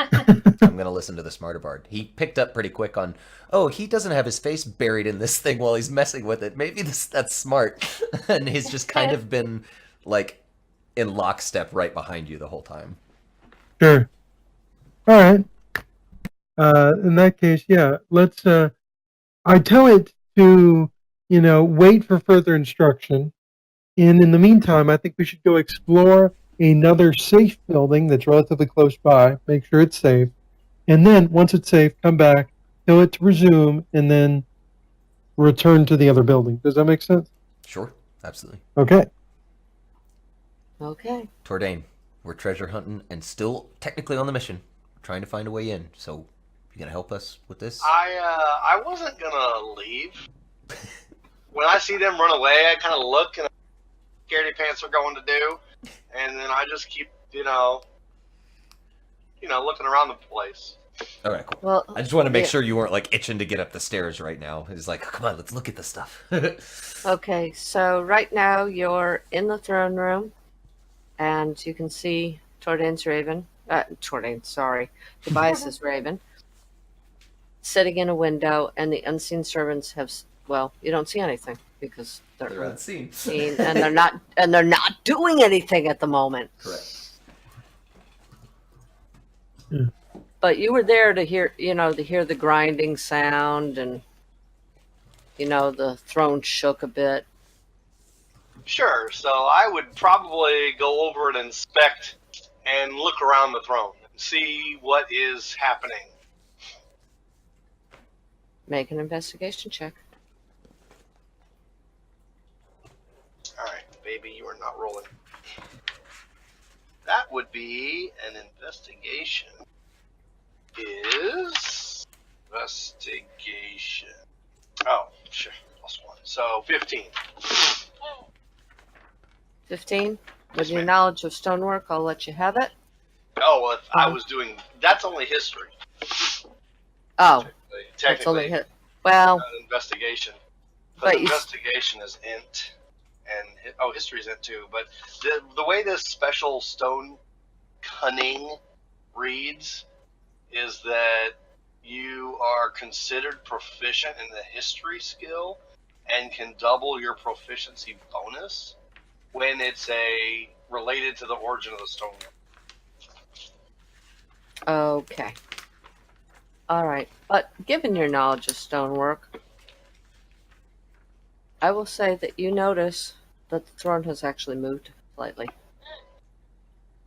gonna listen to the smarter bard. He picked up pretty quick on, oh, he doesn't have his face buried in this thing while he's messing with it. Maybe that's smart, and he's just kind of been like in lockstep right behind you the whole time. Sure. All right. In that case, yeah, let's. I tell it to, wait for further instruction. And in the meantime, I think we should go explore another safe building that's relatively close by. Make sure it's safe. And then, once it's safe, come back, tell it to resume, and then return to the other building. Does that make sense? Sure, absolutely. Okay. Okay. Tordain, we're treasure hunting and still technically on the mission. We're trying to find a way in. So, you gonna help us with this? I wasn't gonna leave. When I see them run away, I kind of look and scaredy pants are going to do, and then I just keep, looking around the place. All right, cool. Well, I just want to make yeah. sure you weren't like itching to get up the stairs right now. It's like, come on, let's look at the stuff. Okay, so right now you're in the throne room, and you can see Tordain's Raven. Sorry, Tobias's Raven, sitting in a window, and the unseen servants have. Well, you don't see anything because They're unseen. unseen, and they're not doing anything at the moment. Correct. But you were there to hear, the grinding sound, and the throne shook a bit. Sure, so I would probably go over and inspect and look around the throne and see what is happening. Make an investigation check. Alright, baby, you are not rolling. That would be an investigation. Investigation. Oh, sure. Plus one. So 15. 15. With Yes, your ma'am. knowledge of stonework, I'll let you have it. Oh, well, if I was doing. That's only history. Oh, that's Technically, only hit. Well, not investigation. But But you- investigation is int. And history is int too. But the way this special stone cunning reads is that you are considered proficient in the history skill and can double your proficiency bonus when it's related to the origin of the stone. okay. All right. But given your knowledge of stonework, I will say that you notice that the throne has actually moved slightly.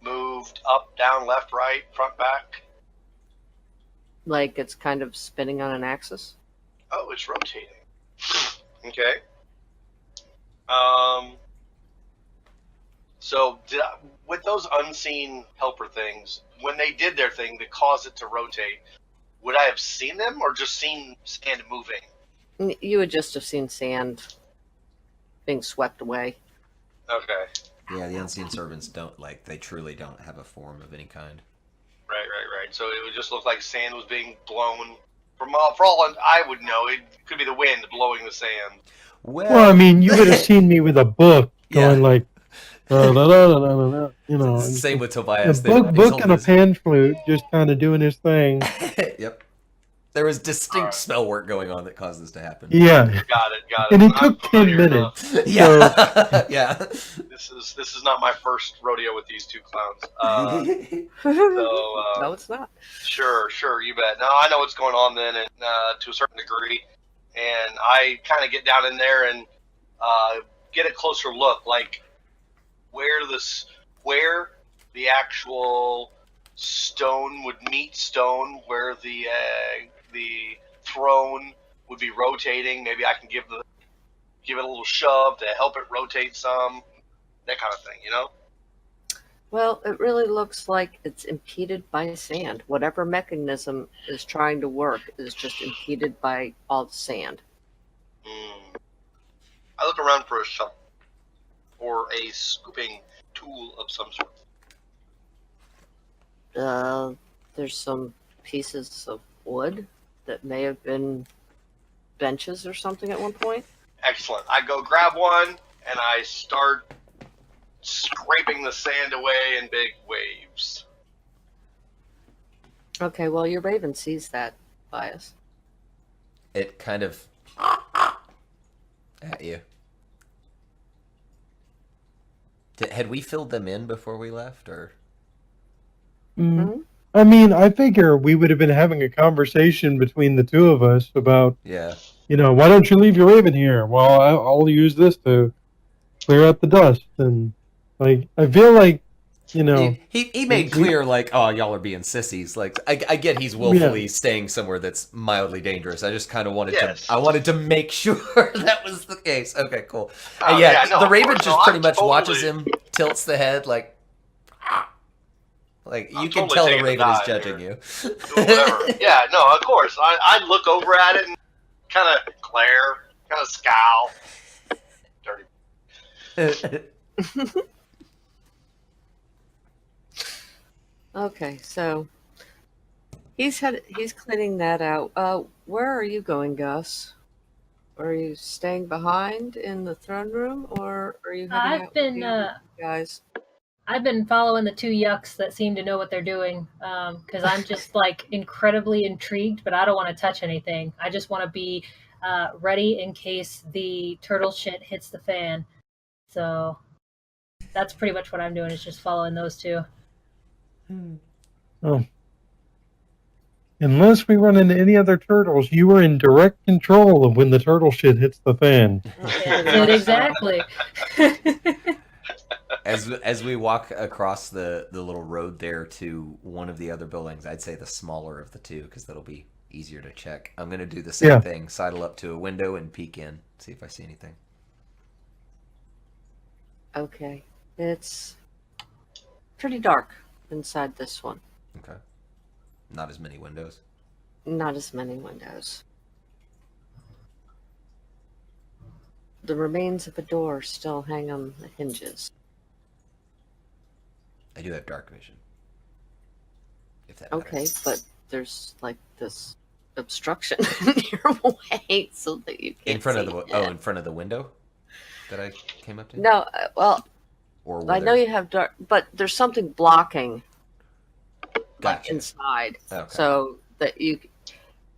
Moved up, down, left, right, front, back. Like it's kind of spinning on an axis. Oh, it's rotating. Okay. So with those unseen helper things, when they did their thing that caused it to rotate, would I have seen them or just seen sand moving? You would just have seen sand being swept away. Okay. Yeah, the unseen servants they truly don't have a form of any kind. Right. So it would just look like sand was being blown. For all I would know, it could be the wind blowing the sand. Well, I mean, you would have seen me with a book going Yeah. like, da, da, da, da, da, da, you know. Same with A Tobias. book and a pan flute, just kind of doing his thing. Yep. There was distinct spell work going on that caused this to happen. Yeah. Got it. And it I'm took 10 familiar minutes. enough. Yeah. Yeah. This is not my first rodeo with these two clowns. No, it's not. Sure, you bet. No, I know what's going on then, and to a certain degree, and I kind of get down in there and get a closer look, like where the actual stone would meet stone, where the throne would be rotating. Maybe I can give it a little shove to help it rotate some, that kind of thing, Well, it really looks like it's impeded by sand. Whatever mechanism is trying to work is just impeded by all the sand. I look around for a shovel or a scooping tool of some sort. There's some pieces of wood that may have been benches or something at one point. Excellent. I go grab one and I start scraping the sand away in big waves. Okay, well, your raven sees that bias. It kind of at you. Had we filled them in before we left, or? Mm-hmm. I mean, I figure we would have been having a conversation between the two of us about, Yeah. why don't you leave your raven here? Well, I'll use this to clear out the dust. And, I feel like you know, He made clear, like, oh, y'all are being sissies. Like, I get he's willfully staying somewhere that's mildly dangerous. I just kind of wanted Yes. I wanted to make sure that was the case. Okay, cool. Oh, Yeah, yeah, no, the of Raven course. just No, pretty I'm much watches totally- him, tilts the head, like I'm you can totally tell the taking a Raven is dive judging here. you. Whatever. Yeah, no, of course. I look over at it and kind of glare, kind of scowl. Dirty. Okay, so he's cleaning that out. Where are you going, Gus? Are you staying behind in the throne room, or are you heading out with you guys? I've been following the two yucks that seem to know what they're doing, because I'm just like incredibly intrigued, but I don't want to touch anything. I just want to be ready in case the turtle shit hits the fan. So that's pretty much what I'm doing, is just following those two. Oh. Unless we run into any other turtles, you are in direct control of when the turtle shit hits the fan. That's it, exactly. As we walk across the little road there to one of the other buildings, I'd say the smaller of the two, because that'll be easier to check. I'm going to do the same thing, sidle up to a window and peek in, see if I see anything. Okay, it's pretty dark inside this one. Okay. Not as many windows. Not as many windows. The remains of a door still hang on the hinges. I do have dark vision. If that Okay, matters. but there's like this obstruction in your way so that you can't In front of see the in front of the window that I came up to. No, well, Or I know you have dark, but there's something blocking Gotcha. inside, Okay. so that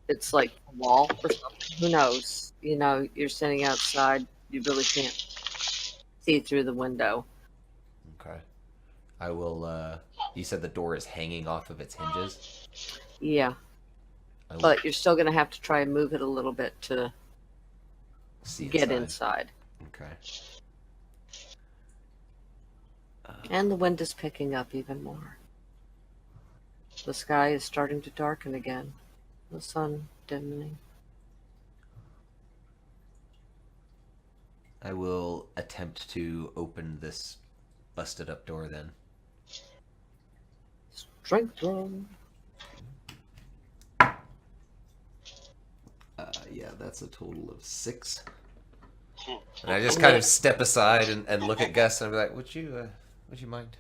it's like a wall or something. Who knows? You know, you're sitting outside, you really can't see through the window. Okay. I will. You said the door is hanging off of its hinges. Yeah, but you're still gonna have to try and move it a little bit to get inside. Okay. And the wind is picking up even more. The sky is starting to darken again. The sun dimming. I will attempt to open this busted up door then. Strength roll. Yeah, that's a total of 6. And I just kind of step aside and look at Gus and be like, would you mind?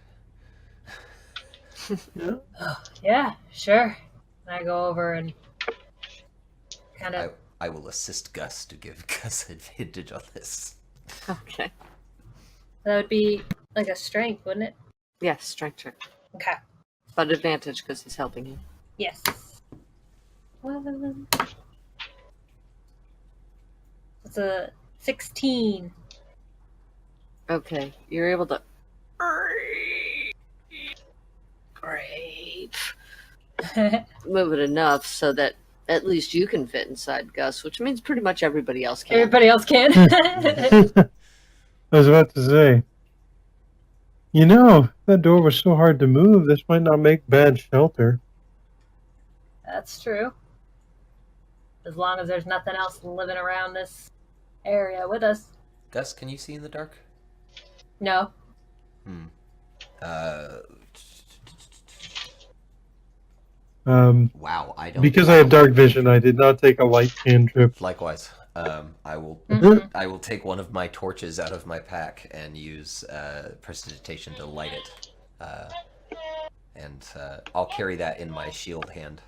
Yeah, sure. And I go over and kind of... I will assist Gus to give Gus advantage on this. Okay. That would be like a strength, wouldn't it? Yes, strength check. Okay. But advantage because he's helping you. Yes. It's a 16. Okay, you're able to. Great. Move it enough so that at least you can fit inside, Gus, which means pretty much everybody else can. Everybody else can. I was about to say, you know, that door was so hard to move, this might not make bad shelter. That's true. As long as there's nothing else living around this area with us. Gus, can you see in the dark? No. Wow, I don't. Because I have dark vision, I did not take a light cantrip. Likewise, I will. I will take one of my torches out of my pack and use prestidigitation to light it, and I'll carry that in my shield hand.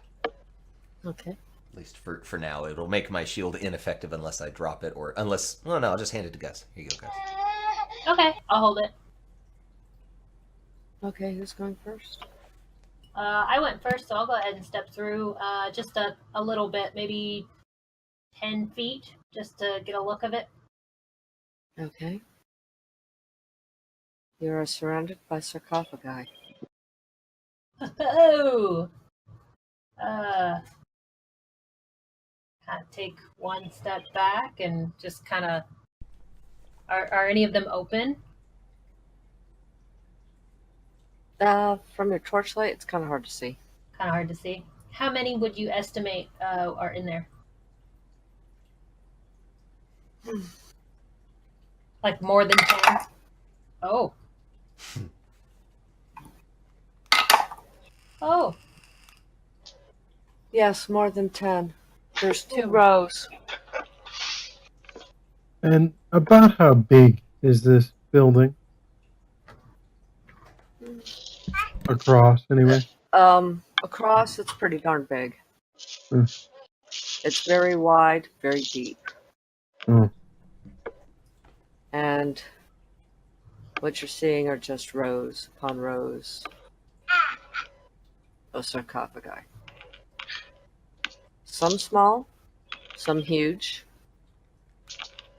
Okay. At least for now, it'll make my shield ineffective unless I drop it, or unless. Well, no, I'll just hand it to Gus. Here you go, Gus. Okay, I'll hold it. Okay, who's going first? I went first, so I'll go ahead and step through just a little bit, maybe 10 feet, just to get a look of it. Okay. You are surrounded by sarcophagi. Oh! Kind of take one step back and just kind of... Are any of them open? From your torchlight, it's kind of hard to see. Kind of hard to see. How many would you estimate are in there? Like more than 10? Oh. Oh. Yes, more than 10. There's 2 Ooh. rows. And about how big is this building? Across, anyway. Across, it's pretty darn big. Hmm. It's very wide, very deep. Oh. And what you're seeing are just rows upon rows of sarcophagi. Some small, some huge,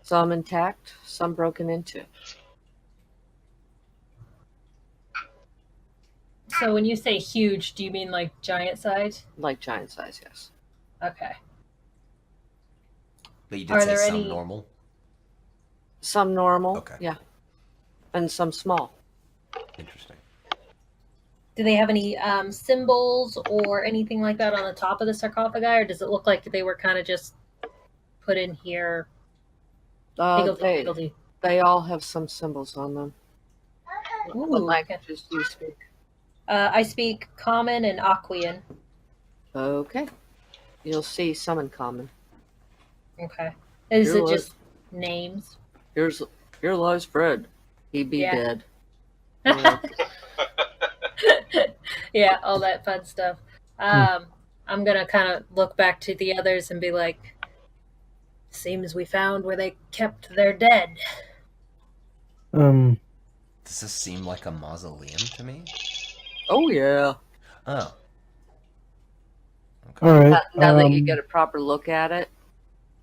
some intact, some broken into. So when you say huge, do you mean like giant size? Like giant size, yes. Okay. But you did Are say there some any- normal. Some normal, Okay. yeah. And some small. Interesting. Do they have any symbols or anything like that on the top of the sarcophagi, or does it look like they were kind of just put in here? Higgledy-piggledy? They all have some symbols on them. Ooh, What okay. languages do you speak? I speak Common and Aquian. Okay. You'll see some in common. Okay. Is Here it lies- just names? Here lies Fred. He be Yeah. dead. Yeah, all that fun stuff. I'm gonna kind of look back to the others and be like, seems we found where they kept their dead. Um, Does this seem like a mausoleum to me? Oh yeah. Oh. all right. Now that you get a proper look at it,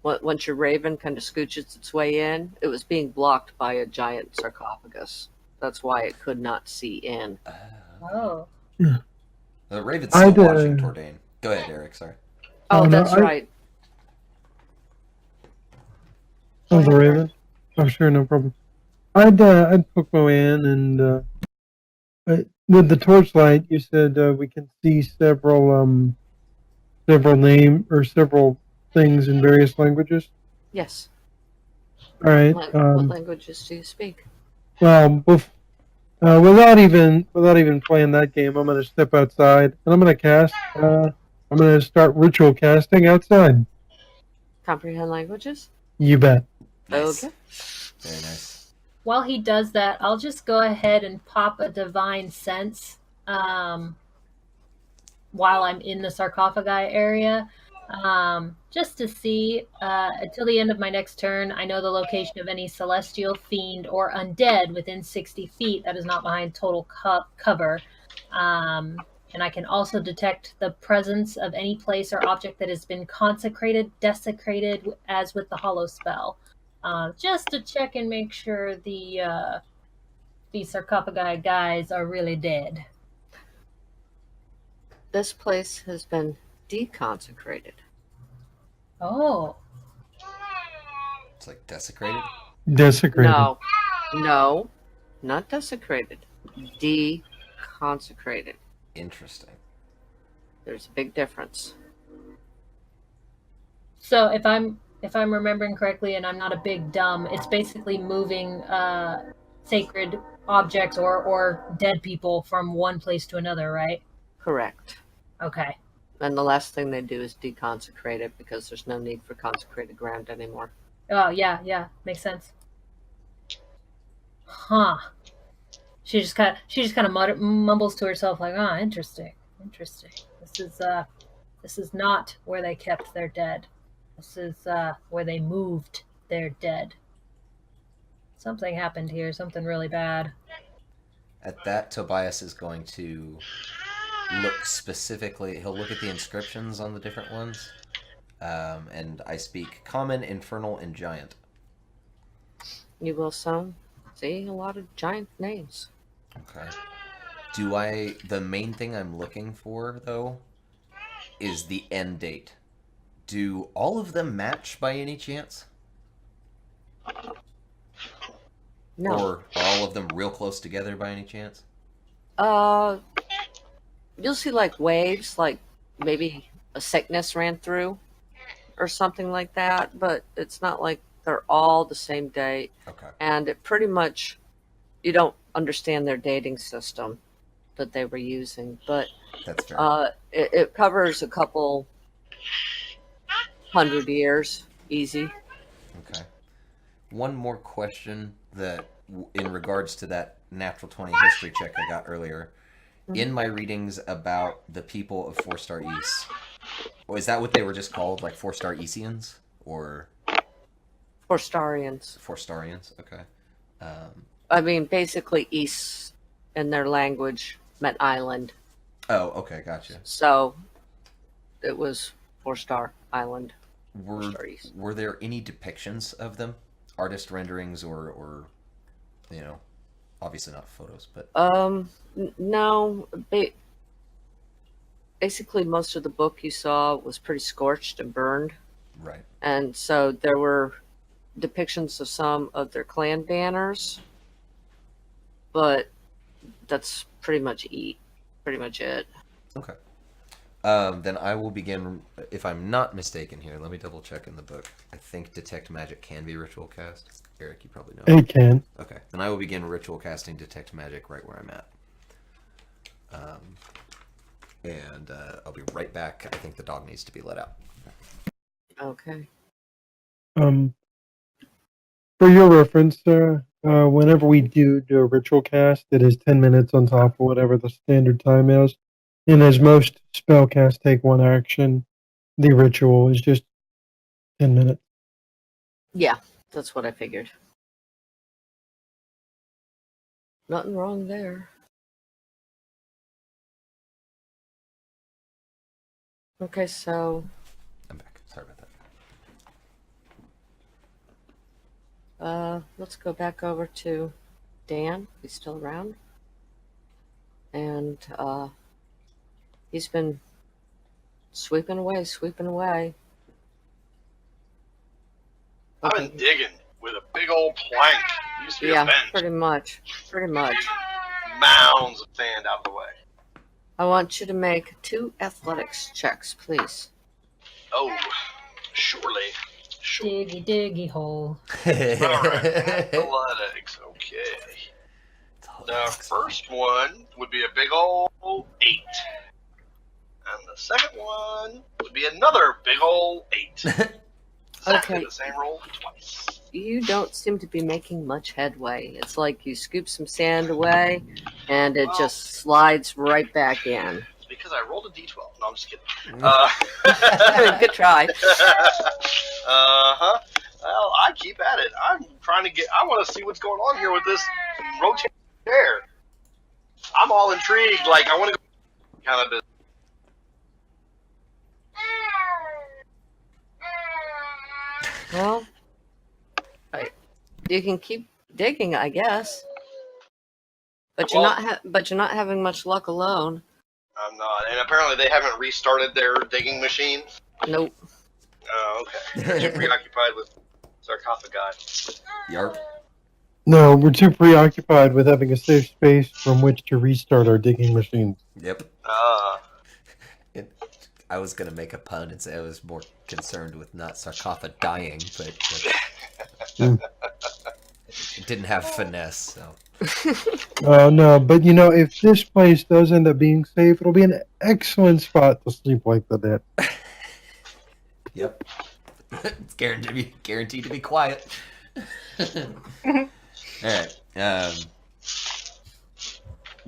once your raven kind of scooches its way in, it was being blocked by a giant sarcophagus. That's why it could not see in. Oh. The raven's still I'd, watching Tordain. Go ahead, Eric. Sorry. Oh, no, that's I- right. Oh, the Raven. Oh, sure, no problem. I'd poke my way in, and with the torchlight, you said we can see several several things in various languages. Yes. All right. What languages do you speak? Well, without even playing that game, I'm going to step outside and I'm going to cast. I'm going to start ritual casting outside. Comprehend languages? You bet. Nice. Okay. Very nice. While he does that, I'll just go ahead and pop a divine sense while I'm in the sarcophagi area, just to see until the end of my next turn. I know the location of any celestial, fiend, or undead within 60 feet that is not behind total cover. And I can also detect the presence of any place or object that has been consecrated, desecrated, as with the hollow spell. Just to check and make sure the sarcophagi guys are really dead. This place has been deconsecrated. Oh. It's like desecrated. Desecrated. No, not desecrated. Deconsecrated. Interesting. There's a big difference. So if I'm remembering correctly, and I'm not a big dumb, it's basically moving sacred objects or dead people from one place to another, right? Correct. Okay. And the last thing they do is deconsecrate it because there's no need for consecrated ground anymore. Oh yeah, makes sense. Huh. She just kind of mumbles to herself like, "Ah, interesting. This is not where they kept their dead. This is where they moved their dead. Something happened here. Something really bad." At that, Tobias is going to look specifically. He'll look at the inscriptions on the different ones. And I speak Common, Infernal, and Giant. You will see a lot of giant names. Okay. The main thing I'm looking for, though, is the end date. Do all of them match by any chance? No. Or are all of them real close together by any chance? Uh, you'll see like waves, like maybe a sickness ran through or something like that, but it's not like they're all the same date. Okay, And it pretty much, you don't understand their dating system that they were using, but that's fair. it covers a couple 100 years, easy. Okay. One more question that, in regards to that natural 20 history check I got earlier, in my readings about the people of Four Star East, is that what they were just called, like Four Star Esians or For Starians. Four Starians? Okay. Um, I mean, basically, East in their language meant island. oh, okay, gotcha. So it was 4-star island, Were 4-star East. were there any depictions of them, artist renderings or you know, obviously not photos, but No, basically, most of the book you saw was pretty scorched and burned. right. And so there were depictions of some of their clan banners, but that's pretty much it. Okay. Then I will begin. If I'm not mistaken here, let me double check in the book. I think detect magic can be ritual cast. Eric, you probably know. It can. Okay, then I will begin ritual casting detect magic right where I'm at. And I'll be right back. I think the dog needs to be let out. Okay. For your reference, whenever we do a ritual cast, it is 10 minutes on top of whatever the standard time is. And as most spell casts take one action, the ritual is just 10 minutes. Yeah, that's what I figured. Nothing wrong there. Okay, so I'm back. Sorry about that. let's go back over to Dan. He's still around. And he's been sweeping away, sweeping away. I've been digging with a big old plank. Used to be a Yeah, bench. pretty much. Pretty much. Mounds of sand out of the way. I want you to make 2 athletics checks, please. Oh, surely. Diggy diggy hole. All right, athletics. Okay. The first one would be a big old 8. And the second one would be another big old 8. Exactly Okay. the same roll twice. You don't seem to be making much headway. It's like you scoop some sand away, and it just slides right back in. It's because I rolled a d12. No, I'm just kidding. Good try. Uh-huh. Well, I keep at it. I'm trying to I want to see what's going on here with this rotating chair. I'm all intrigued. Like, I want to go kind of business. Well, you can keep digging, I guess. But you're not having much luck alone. I'm not. And apparently they haven't restarted their digging machine. Nope. Oh, okay. They're too preoccupied with sarcophagi. Yarp. No, we're too preoccupied with having a safe space from which to restart our digging machines. Yep. I was gonna make a pun and say I was more concerned with not sarcophagus dying, but it didn't have finesse. So. No, but if this place does end up being safe, it'll be an excellent spot to sleep like the dead. Yep. It's guaranteed to be quiet. All right.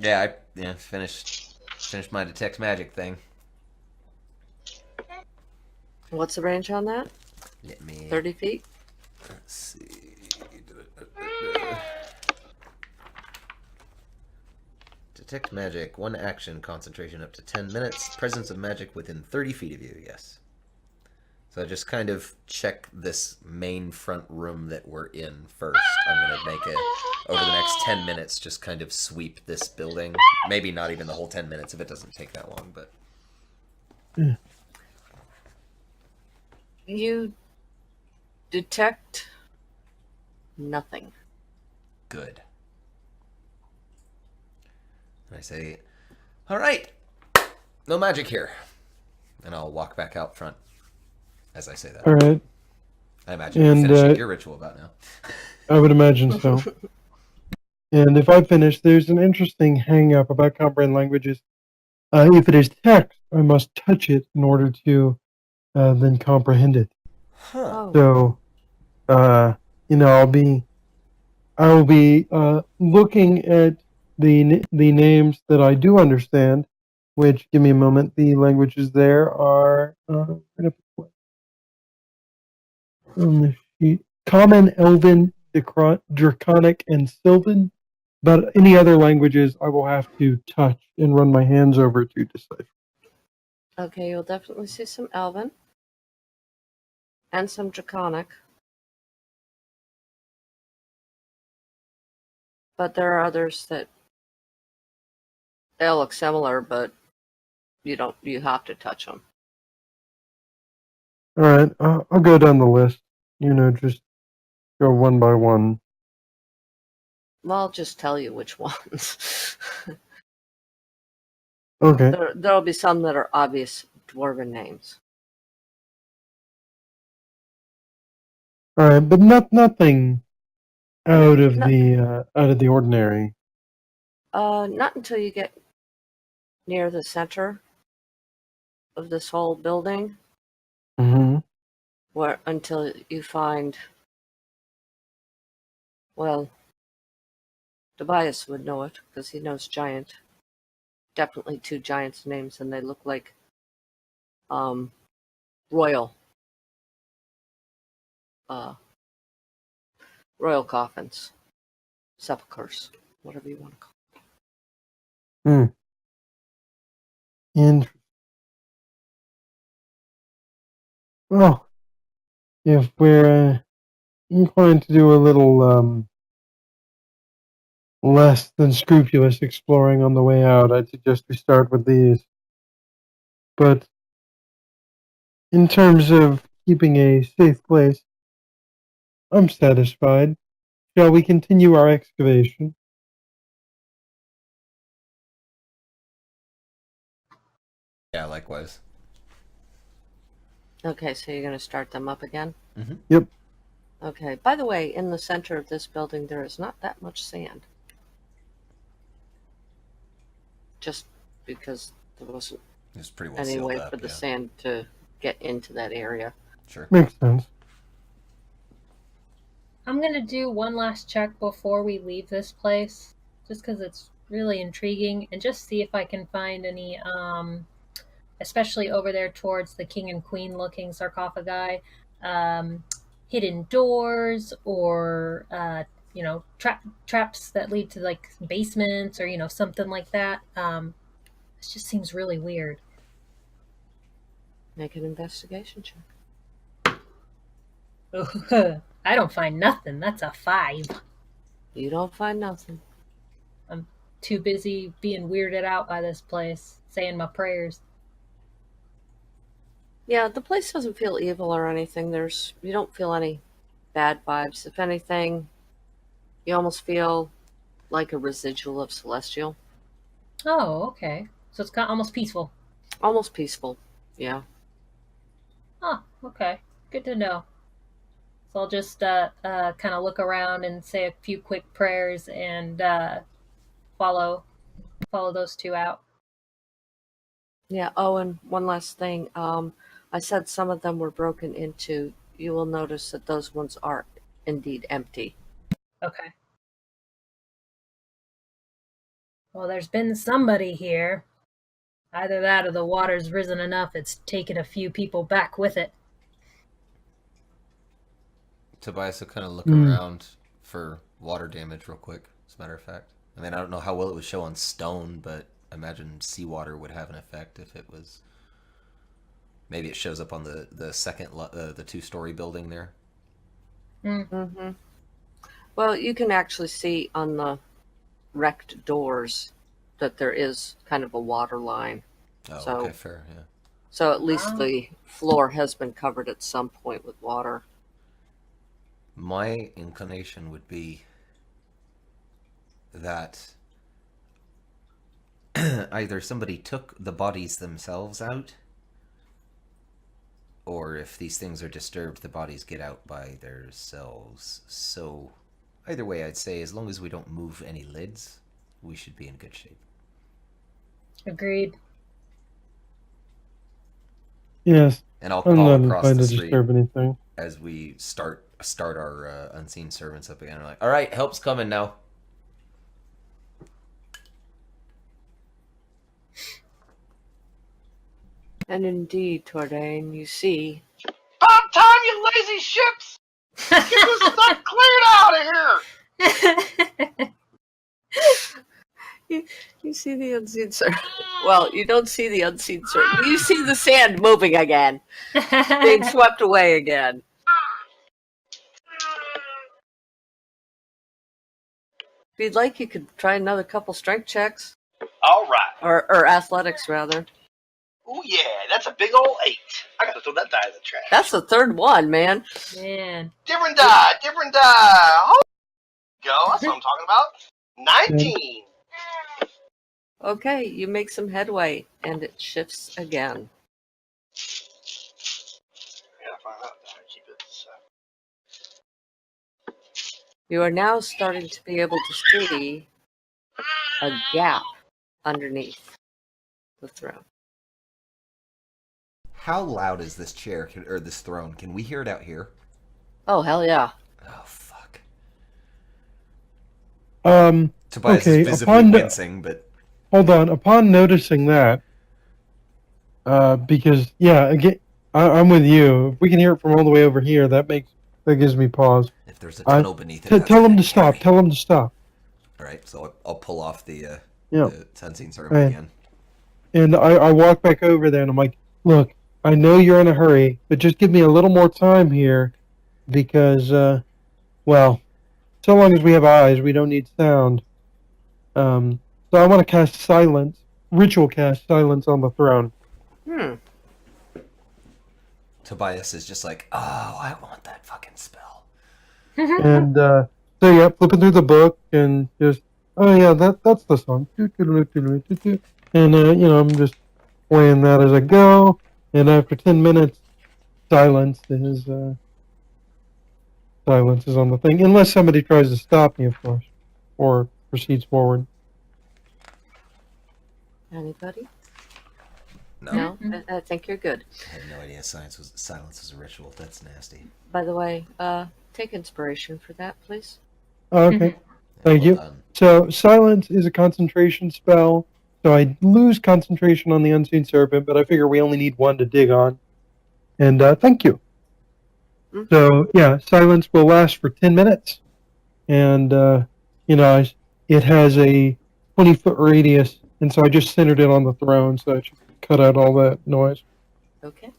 I finished my detect magic thing. What's the range on that? Let me 30 feet? Let's see. Detect magic, 1 action, concentration up to 10 minutes, presence of magic within 30 feet of you, yes. So I just kind of check this main front room that we're in first. I'm going to make it, over the next 10 minutes, just kind of sweep this building. Maybe not even the whole 10 minutes if it doesn't take that long, but... You detect nothing. Good. And I say, all right, no magic here. And I'll walk back out front as I say that. All right. I imagine you're finishing your ritual about now. I would imagine so. And if I finish, there's an interesting hang-up about comprehend languages. If it is text, I must touch it in order to then comprehend it. Huh. So, I will be looking at the names that I do understand. Which, give me a moment. The languages there are on the sheet: Common, Elven, Draconic, and Sylvan. But any other languages, I will have to touch and run my hands over to decipher. Okay, you'll definitely see some Elven and some Draconic. But there are others that they look similar, but you have to touch them. All right, I'll go down the list. Just go one by one. Well, I'll just tell you which ones. Okay. There'll be some that are obvious dwarven names. All right, but nothing out of the ordinary. Not until you get near the center of this whole building, Mm-hmm. until you find, well, Tobias would know it because he knows giant. Definitely two giants' names, and they look like royal royal coffins, sepulchres, whatever you want to call Hmm. And well, if we're inclined to do a little less than scrupulous exploring on the way out, I'd suggest we start with these. But in terms of keeping a safe place, I'm satisfied. Shall we continue our excavation? Yeah, likewise. it. Okay, so you're going to start them up again? Mm-hmm. Yep. Okay, by the way, in the center of this building, there is not that much sand. Just because there wasn't It's pretty well any sealed way up. for the Yeah. sand to get into that area. Sure. Makes sense. I'm gonna do one last check before we leave this place, just because it's really intriguing, and just see if I can find any, especially over there towards the king and queen looking sarcophagi, um, hidden doors or traps that lead to like basements or something like that. It just seems really weird. Make an investigation check. I don't find nothing. That's a 5. You don't find nothing. I'm too busy being weirded out by this place, saying my prayers. Yeah, the place doesn't feel evil or anything. You don't feel any bad vibes. If anything, you almost feel like a residual of celestial. Oh, okay. So it's kind of almost peaceful. Almost peaceful. Yeah. Oh, okay. Good to know. So I'll just kind of look around and say a few quick prayers and follow those two out. Yeah. Oh, and one last thing. I said some of them were broken into. You will notice that those ones are indeed empty. Okay. Well, there's been somebody here. Either that or the water's risen enough it's taken a few people back with it. Tobias will kind of look around for water damage real quick, as a matter of fact. I mean, I don't know how well it would show on stone, but I imagine seawater would have an effect if it was... Maybe it shows up on the second, the 2-story building there. Mm-hmm. Well, you can actually see on the wrecked doors that there is kind of a water line. Oh, So- okay, fair, yeah. So at least the floor has been covered at some point with water. My inclination would be that either somebody took the bodies themselves out, or if these things are disturbed, the bodies get out by themselves. So, either way, I'd say as long as we don't move any lids, we should be in good shape. Agreed. Yes. And I'll I'm call not across inclined the to street disturb anything. as we start our unseen servants up again. We're like, all right, help's coming now. And indeed, Tordain, you see. About time, you lazy ships! Get this stuff cleared out of here! You see the unseen servant. Well, you don't see the unseen servant. You see the sand moving again, being swept away again. If you'd like, you could try another couple strength checks, All right. or athletics rather. Oh yeah, that's a big old 8. I gotta throw that die in the trash. That's the third one, man. Man. Different die, different die. Oh, go. That's what I'm talking about. 19. Okay, you make some headway, and it shifts again. I gotta find out how to keep it. You are now starting to be able to see a gap underneath the throne. How loud is this chair or this throne? Can we hear it out here? Oh, hell yeah. Oh fuck. Okay, Tobias is visibly upon wincing, but hold on. Upon noticing that, because yeah, again, I'm with you. If we can hear it from all the way over here, that gives me pause. if there's a tunnel beneath it, Tell them to stop. Tell them to stop. All right, so I'll pull off the Yeah. unseen servant again. And I walk back over there, and I'm like, look, I know you're in a hurry, but just give me a little more time here, because, well, so long as we have eyes, we don't need sound. So I want to cast silence, ritual cast silence on the throne. Tobias is just like, oh, I want that fucking spell. And so yeah, flipping through the book and just, oh yeah, that's the song. And I'm just playing that as I go. And after 10 minutes, silence is on the thing, unless somebody tries to stop me, of course, or proceeds forward. Anybody? No, No? I think you're good. I had no idea silence was a ritual. That's nasty. By the way, take inspiration for that, please. Okay, thank you. Done. So silence is a concentration spell. So I lose concentration on the unseen serpent, but I figure we only need one to dig on. And thank you. Mhm. So yeah, silence will last for 10 minutes, and it has a 20-foot radius, and so I just centered it on the throne, so it should cut out all that noise. Okay.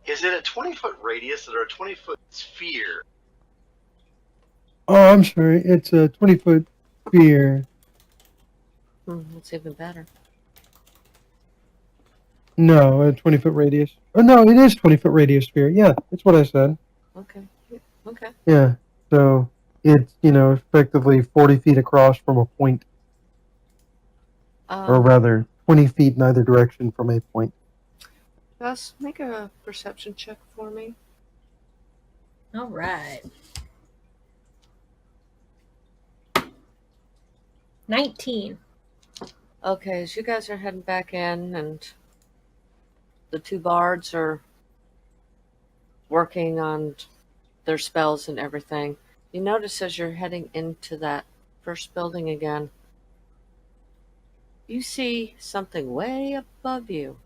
Is it a 20-foot radius or a 20-foot sphere? Oh, I'm sorry, it's a 20-foot sphere. That's even better. No, a 20-foot radius. Oh no, it is 20-foot radius sphere. Yeah, that's what I said. Okay. Okay. Yeah, so it's effectively 40 feet across from a point. Or rather, 20 feet in either direction from a point. Gus, make a perception check for me. All right. 19. Okay, as you guys are heading back in and the two bards are working on their spells and everything, you notice as you're heading into that first building again, you see something way above you.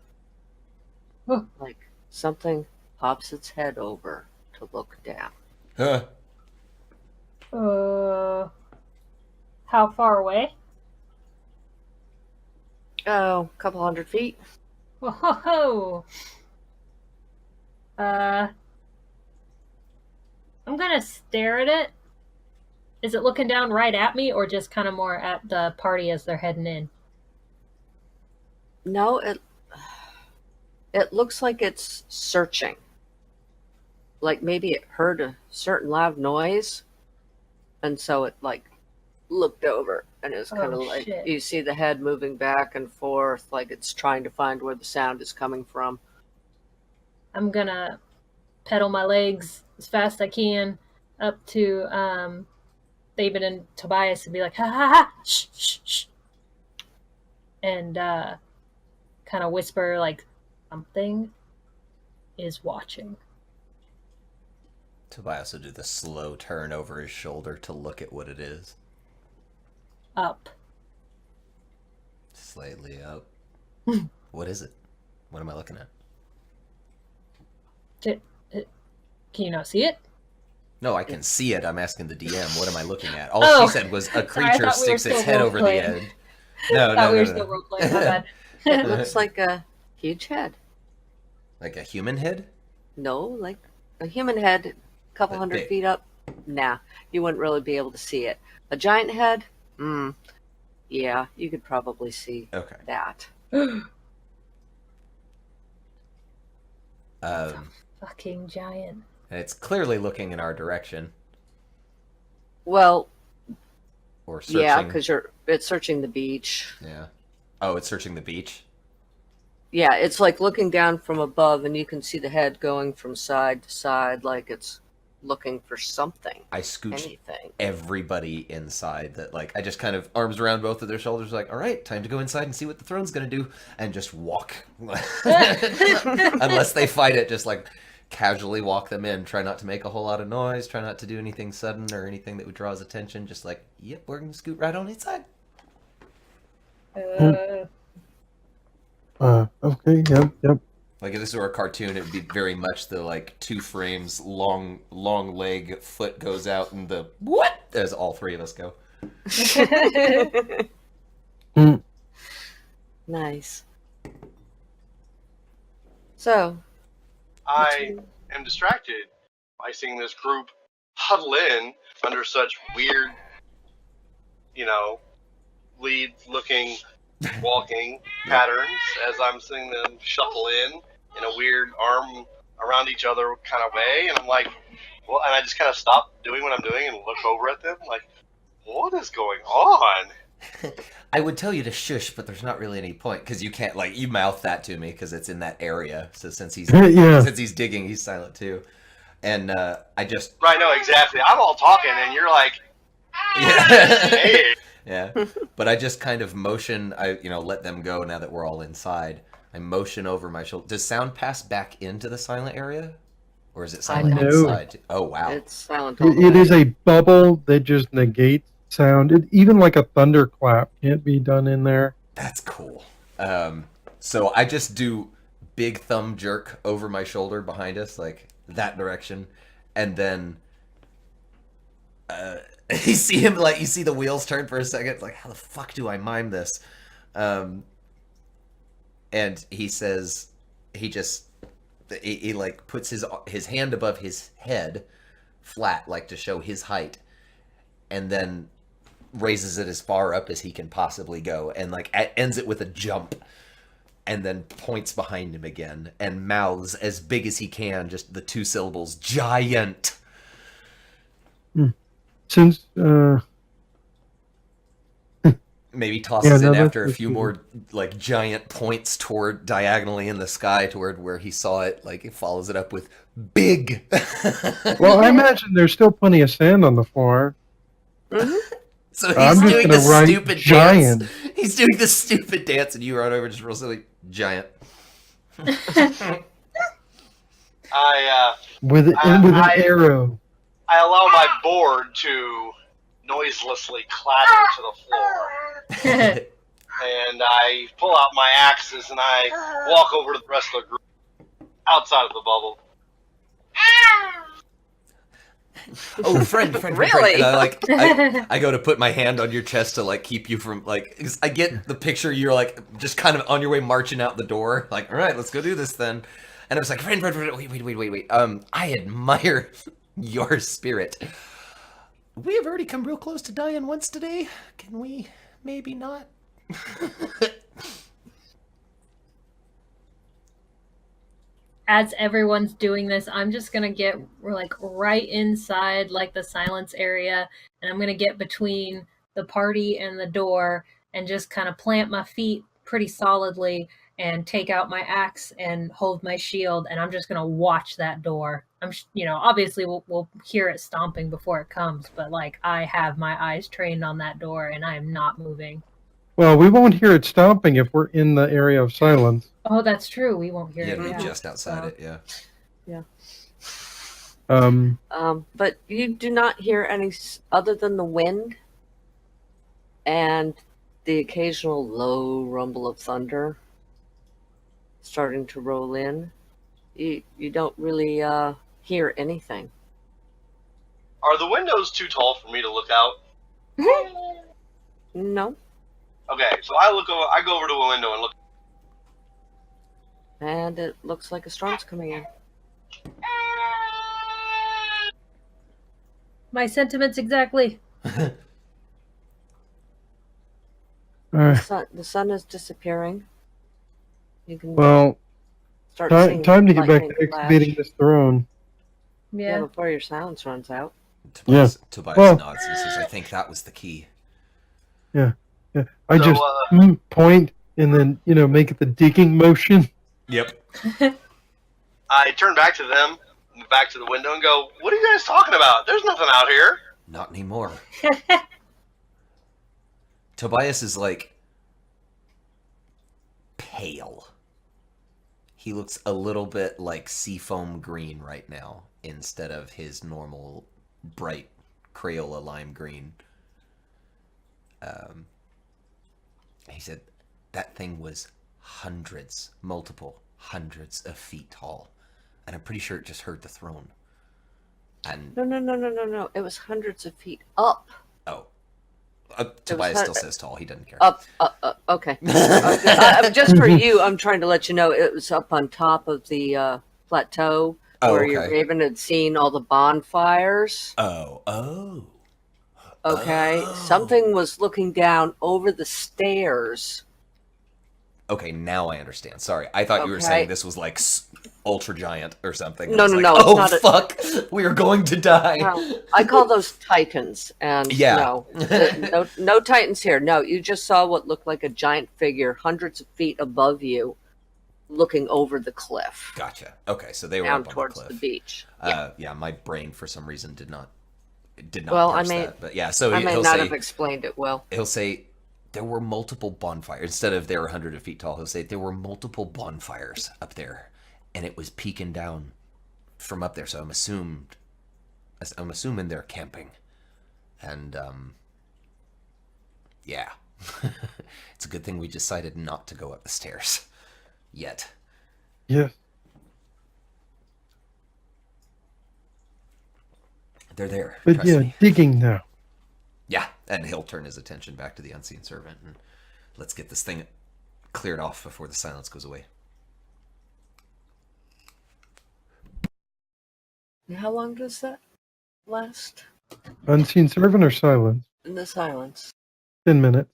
Oh. Like something pops its head over to look down. Huh. How far away? Oh, a couple 100 feet. Whoa. I'm gonna stare at it. Is it looking down right at me, or just kind of more at the party as they're heading in? No, it looks like it's searching. Like maybe it heard a certain loud noise, and so it like looked over, and it was kind of Oh, like shit. you see the head moving back and forth, like it's trying to find where the sound is coming from. I'm gonna pedal my legs as fast as I can up to David and Tobias and be like, ha ha ha, shh, shh, shh. And kind of whisper, like, something is watching. Tobias will do the slow turn over his shoulder to look at what it is. Up. Slightly up. What is it? What am I looking at? Can you not see it? No, I can see it. I'm asking the DM, what am I looking at? All Oh, she said was a sorry, I creature thought we were sticks its still head over the role-playing. edge. No, I thought no, we no, were no. still role-playing, my bad. It looks like a huge head. Like a human head? No, like a human head, a couple But hundred big. feet up. Nah, you wouldn't really be able to see it. A giant head? Yeah, you could probably see Okay. that. Fucking giant. And it's clearly looking in our direction. Well, Or searching. yeah, because it's searching the beach. Yeah. Oh, it's searching the beach? Yeah, it's like looking down from above, and you can see the head going from side to side, like it's looking for something, I scooch anything. everybody inside. That, like, I just kind of arms around both of their shoulders, like, all right, time to go inside and see what the throne's gonna do, and just walk. Unless they fight it, just like casually walk them in. Try not to make a whole lot of noise. Try not to do anything sudden or anything that would draw his attention. Just like, yep, we're gonna scoot right on inside. Okay, yep. Like if this were a cartoon, it would be very much the like 2 frames, long leg, foot goes out, and the what? As all 3 of us go. Nice. So, I am distracted by seeing this group huddle in under such weird, lead-looking, walking patterns as I'm seeing them shuffle in a weird arm around each other kind of way, and I'm like, well, and I just kind of stop doing what I'm doing and look over at them, like, what is going on? I would tell you to shush, but there's not really any point because you can't like you mouth that to me because it's in that area. So since he's digging, he's silent too. And I just Right, no, exactly. I'm all talking, and you're like, yeah. hey. Yeah, but I just kind of motion. I let them go now that we're all inside. I motion over my shoulder. Does sound pass back into the silent area, or is it silent don't. inside? Oh wow! it's silent all the It way. is a bubble that just negates sound. Even like a thunderclap can't be done in there. That's cool. So I just do big thumb jerk over my shoulder behind us, like that direction, and then you see him like you see the wheels turn for a second. It's like, how the fuck do I mime this? And he says he like puts his hand above his head, flat, like to show his height, and then raises it as far up as he can possibly go, and like ends it with a jump, and then points behind him again and mouths as big as he can, just the 2 syllables, giant. Since Maybe tosses in after a that's few good. more like giant points toward diagonally in the sky toward where he saw it. Like he follows it up with big. well, I imagine there's still plenty of sand on the floor. So he's I'm just doing gonna the write stupid giant. dance. He's doing the stupid dance, and you run over just real silly, giant. With an arrow. I allow my board to noiselessly clatter to the floor. And I pull out my axes and I walk over to the rest of the group outside of the bubble. Oh, friend. Really? And I go to put my hand on your chest to like keep you from like. 'Cause I get the picture. You're like just kind of on your way marching out the door. Like, all right, let's go do this then. And I was like, friend, wait. I admire your spirit. We have already come real close to dying once today. Can we maybe not? As everyone's doing this, I'm just gonna get like right inside like the silence area, and I'm gonna get between the party and the door and just kind of plant my feet pretty solidly and take out my axe and hold my shield, and I'm just gonna watch that door. Obviously we'll hear it stomping before it comes, but like I have my eyes trained on that door, and I am not moving. Well, we won't hear it stomping if we're in the area of silence. Oh, that's true. We won't hear it. We're Yeah. just outside it. Yeah. Yeah. But you do not hear any other than the wind and the occasional low rumble of thunder starting to roll in. You don't really hear anything. Are the windows too tall for me to look out? No. Okay, so I go over to a window and look. And it looks like a storm's coming in. My sentiments exactly. The sun is disappearing. You can start seeing time to get back to lightning excavating flash. this throne. Yeah, before your silence runs out. Tobias Well- nods and says, "I think that was the key." Yeah. I So, just point and then make the digging motion. Yep. I turn back to them, back to the window, and go, "What are you guys talking about? There's nothing out here." Not anymore. Tobias is like pale. He looks a little bit like seafoam green right now instead of his normal bright Crayola lime green. He said that thing was multiple hundreds of feet tall, and I'm pretty sure it just hurt the throne. And No. It was hundreds of feet up. oh, Tobias still says tall. He doesn't care. Up. Okay. Just for you, I'm trying to let you know it was up on top of the plateau where your raven had seen all the bonfires. Oh. Okay. Something was looking down over the stairs. Okay, now I understand. Sorry, I thought you were saying this was like ultra giant or something. No, I was like, no. Oh, it's not fuck! We are going to die. No, I call those titans, and no titans here. No, you just saw what looked like a giant figure, hundreds of feet above you, looking over the cliff. Gotcha. Okay, so they were down up on towards the cliff. the beach. Yeah, my brain for some reason did not Well, parse that. But yeah, so I may he'll not say, have explained it well. He'll say there were multiple bonfires. Instead of they were 100 feet tall, he'll say there were multiple bonfires up there, and it was peeking down from up there. So I'm assuming they're camping, and yeah, it's a good thing we decided not to go up the stairs yet. Yes. They're there. But trust yeah, me. digging now. Yeah, and he'll turn his attention back to the unseen servant, and let's get this thing cleared off before the silence goes away. How long does that last? Unseen servant or silence? In the silence. 10 minutes.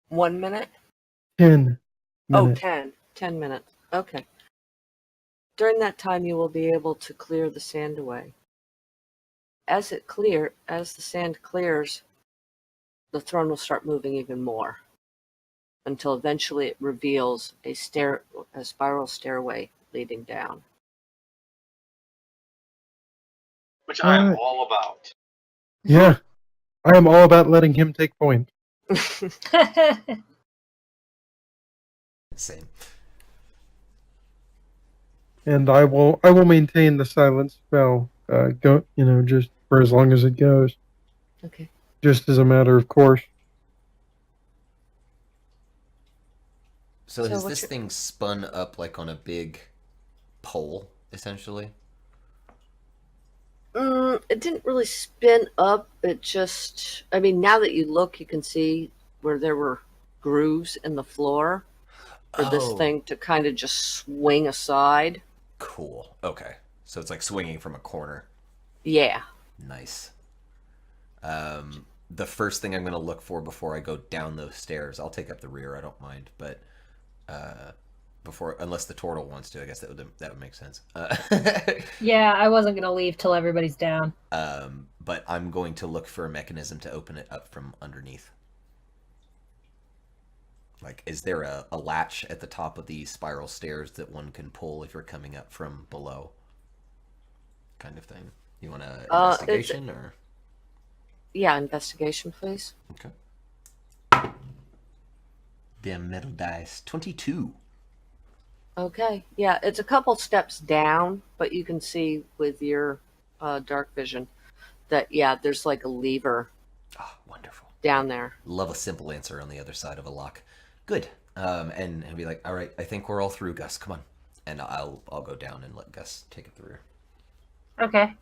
1 minute? 10 Oh, minutes. 10 minutes. Okay. During that time, you will be able to clear the sand away. As the sand clears, the throne will start moving even more until eventually it reveals a spiral stairway leading down. Which I am all about. Yeah. I am all about letting him take point. Same. And I will maintain the silence spell just for as long as it goes. Okay. Just as a matter of course. So has this thing spun up like on a big pole, essentially? It didn't really spin up. It just, now that you look, you can see where there were grooves in the floor for this thing to kind of just swing aside. Cool. Okay. So it's like swinging from a corner. Yeah. Nice. The first thing I'm going to look for before I go down those stairs, I'll take up the rear, I don't mind, but unless the turtle wants to, I guess that would make sense. Yeah, I wasn't going to leave till everybody's down. but I'm going to look for a mechanism to open it up from underneath. Like, is there a latch at the top of the spiral stairs that one can pull if you're coming up from below? Kind of thing. You want an investigation or? Yeah, investigation, please. Okay. Damn metal dice. 22. Okay. Yeah, it's a couple steps down, but you can see with your dark vision that, yeah, there's like a lever Oh, wonderful. down there. Love a simple answer on the other side of a lock. Good. And he'll be like, all right, I think we're all through, Gus. Come on. And I'll go down and let Gus take it through. Okay.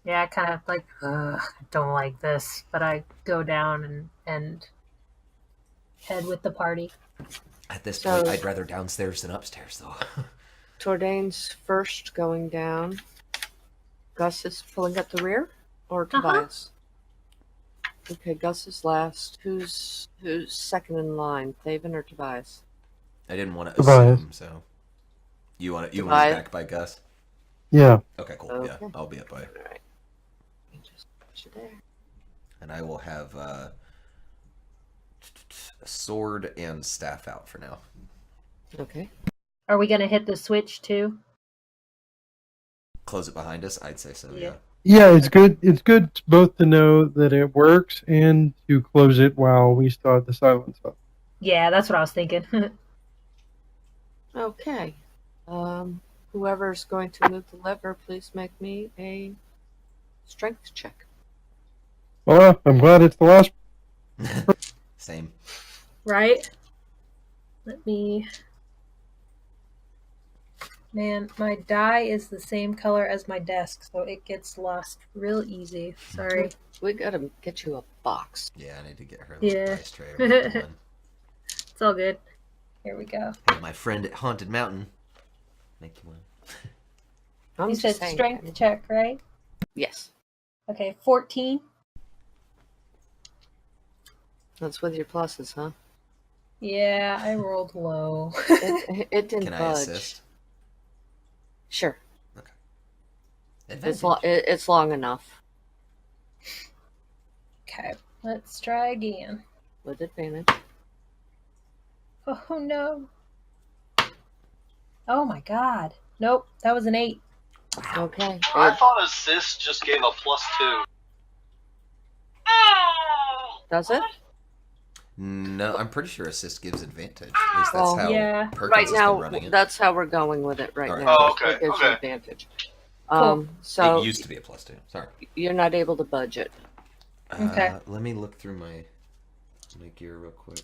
Yeah, I kind of like, I don't like this, but I go down and head with the party. At this So- point, I'd rather downstairs than upstairs, though. Tordain's first going down. Gus is pulling up the rear, or Tobias? Okay, Gus is last. Who's second in line, Thaven or Tobias? I didn't want to Tobias. assume, so you want to be Tobias. back by Gus? Yeah. Okay, cool. Okay. Yeah, I'll be up by. All right. Let me just put you there. And I will have a sword and staff out for now. Okay. Are we gonna hit the switch too? Close it behind us? I'd say so, Yeah. yeah. Yeah, it's good. It's good both to know that it works and to close it while we start the silence up. Yeah, that's what I was thinking. Okay. Whoever's going to move the lever, please make me a strength check. Well, I'm glad it's the last. Same. Right? Let me... Man, my die is the same color as my desk, so it gets lost real easy. Sorry. We gotta get you a box. Yeah, I need to get her a Yeah. little dice tray. Or something. It's all good. Here we go. Hey, my friend at Haunted Mountain. Make you one. I'm You just said saying, strength check, right? Yes. Okay, 14. That's with your pluses, huh? Yeah, I rolled low. It didn't Can I budge. assist? Sure. Advantage. It's long enough Okay, let's try again. with advantage. Oh no. Oh my god. Nope, that was an 8. Okay. I thought assist just gave a +2. Does it? No, I'm pretty sure assist gives advantage. At least that's Well, how yeah. Perkins Right has been now, running it. that's how we're going with it right Alright. now. Oh, okay, It gives you okay. advantage. Cool. So It used to be a +2. Sorry. you're not able to budget. Okay. Let me look through my gear real quick.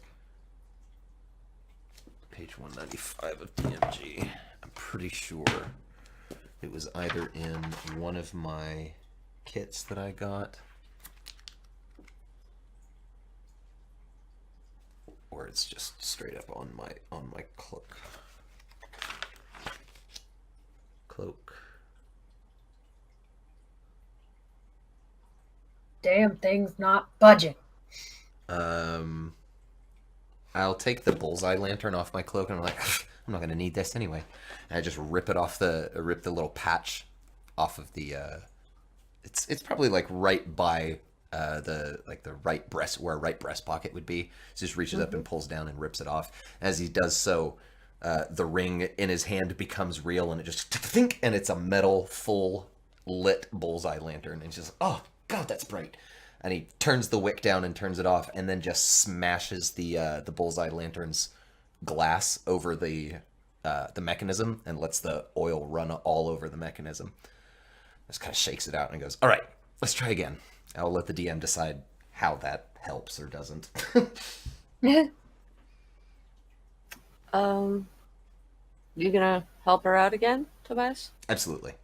Page 195 of DMG. I'm pretty sure it was either in one of my kits that I got, or it's just straight up on my cloak. Damn thing's not budging. I'll take the bullseye lantern off my cloak, and I'm like, I'm not gonna need this anyway. And I just rip the little patch off of the. It's probably like right by the right breast, where a right breast pocket would be. So just reaches up and pulls down and rips it off. As he does so, the ring in his hand becomes real, and it just think, and it's a metal full lit bullseye lantern. And he's just, oh god, that's bright. And he turns the wick down and turns it off, and then just smashes the bullseye lantern's glass over the mechanism and lets the oil run all over the mechanism. Just kind of shakes it out and goes, all right, let's try again. I'll let the DM decide how that helps or doesn't. You gonna help her out again, Tobias? Absolutely.